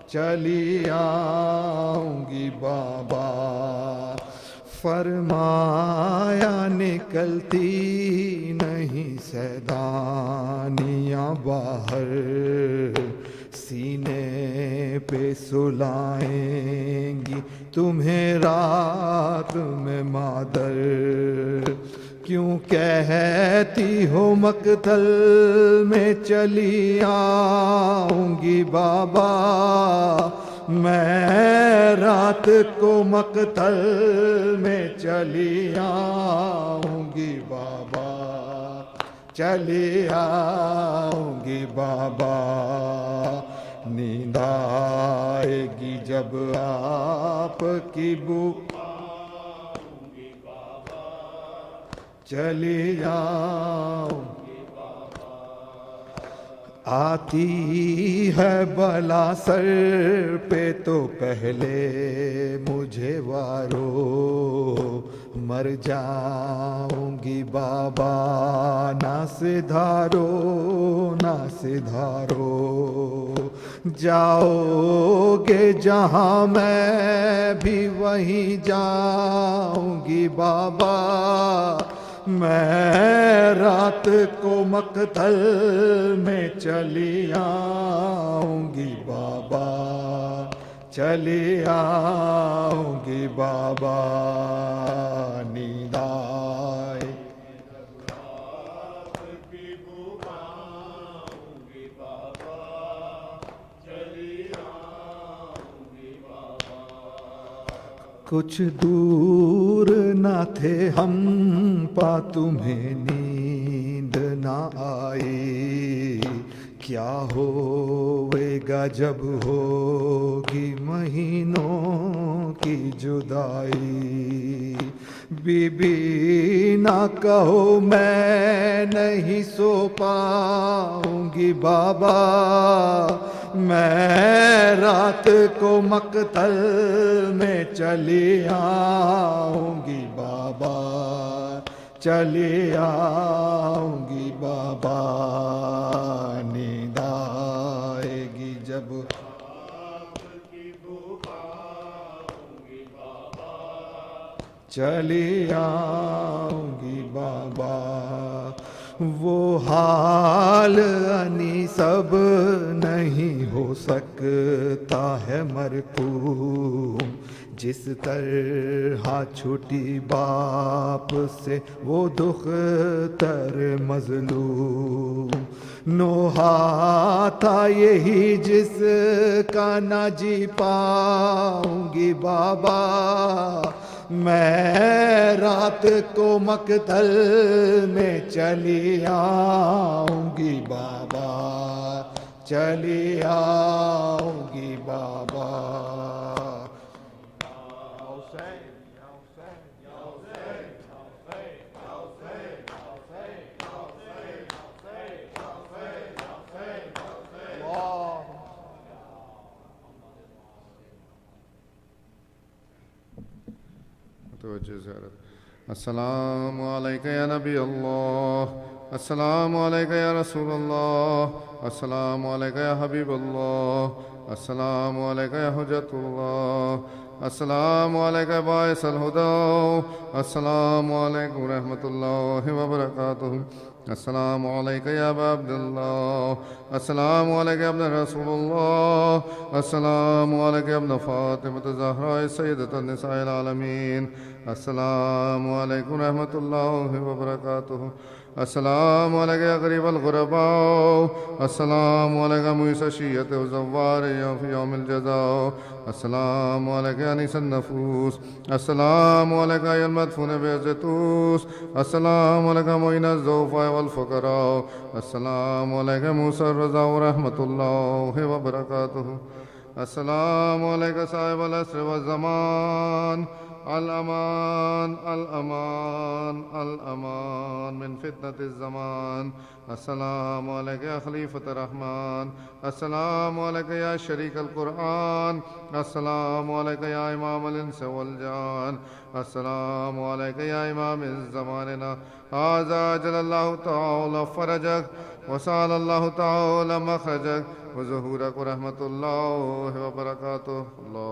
چلی آؤں گی بابا، فرمایا نکلتی نہیں سیدانیاں باہر، سینے پہ سلائیں گی تمہیں رات میں مادر، کیوں کہتی ہو مقتل میں چلی آؤں گی بابا، میں رات کو مقتل میں چلی آؤں گی بابا، چلی آؤں گی بابا، نیند آئے گی جب آپ کی بو پاؤں گی بابا، چلی آؤں گی بابا، آتی ہے بلا سر پہ تو پہلے مجھے وارو، مر جاؤں گی بابا، نہ سدھارو نہ سدھارو، جاؤ گے جہاں میں بھی وہیں جاؤں گی بابا، میں رات کو مقتل میں چلی آؤں گی بابا، چلی آؤں گی بابا، نیند آئے کچھ دور نہ تھے ہم پا تمہیں نیند نہ آئی، کیا ہوئے گا جب ہوگی مہینوں کی جدائی، بی بی نہ کہو میں نہیں سو پاؤں گی بابا، میں رات کو مقتل میں چلی آؤں گی بابا، چلی آؤں گی بابا، نیند آئے گی جب آپ کی بو پاؤں گی بابا، چلی آؤں گی بابا، وہ حال انی سب نہیں ہو سکتا ہے مرحوم، جس طرح چھٹی باپ سے وہ دختر مظلوم، نوحہ تھا یہی جس کا نہ جی پاؤں گی بابا، میں رات کو مقتل میں چلی آؤں گی بابا، چلی آؤں گی بابا، السلام علیکہ یا نبی اللہ، السلام علیکہ یا رسول اللہ، السلام علیکہ یا حبیب اللہ، السلام علیکہ یا حجت اللہ، السلام علیکہ باعث الہدی، السلام علیکم ورحمۃ اللہ وبرکاتہ، السلام علیکہ یا ابا عبداللہ، السلام علیکہ ابن رسول اللہ، السلام علیکہ ابن فاطمہ الزہراء سیدۃ النساء العالمین، السلام علیکم ورحمۃ اللہ وبرکاتہ، السلام علیکہ یا غریب الغرباء، السلام علیکہ موسی شیعت و زوار فی یوم الجزاء، السلام علیکہ يا أنيس النفوس السلام عليك يا المدفون بالزيتوس السلام عليك معين الضعفاء والفقراء السلام عليك موسى الرضا ورحمة الله وبركاته السلام عليك صاحب العصر والزمان الأمان الأمان الأمان من فتنة الزمان السلام عليك يا خليفة الرحمن السلام عليك يا شريك القرآن السلام عليك يا إمام الإنس والجان السلام عليك يا إمام زماننا هذا جل الله تعالى فرجك وسأل الله تعالى مخرجك وظهورك ورحمة الله وبركاته الله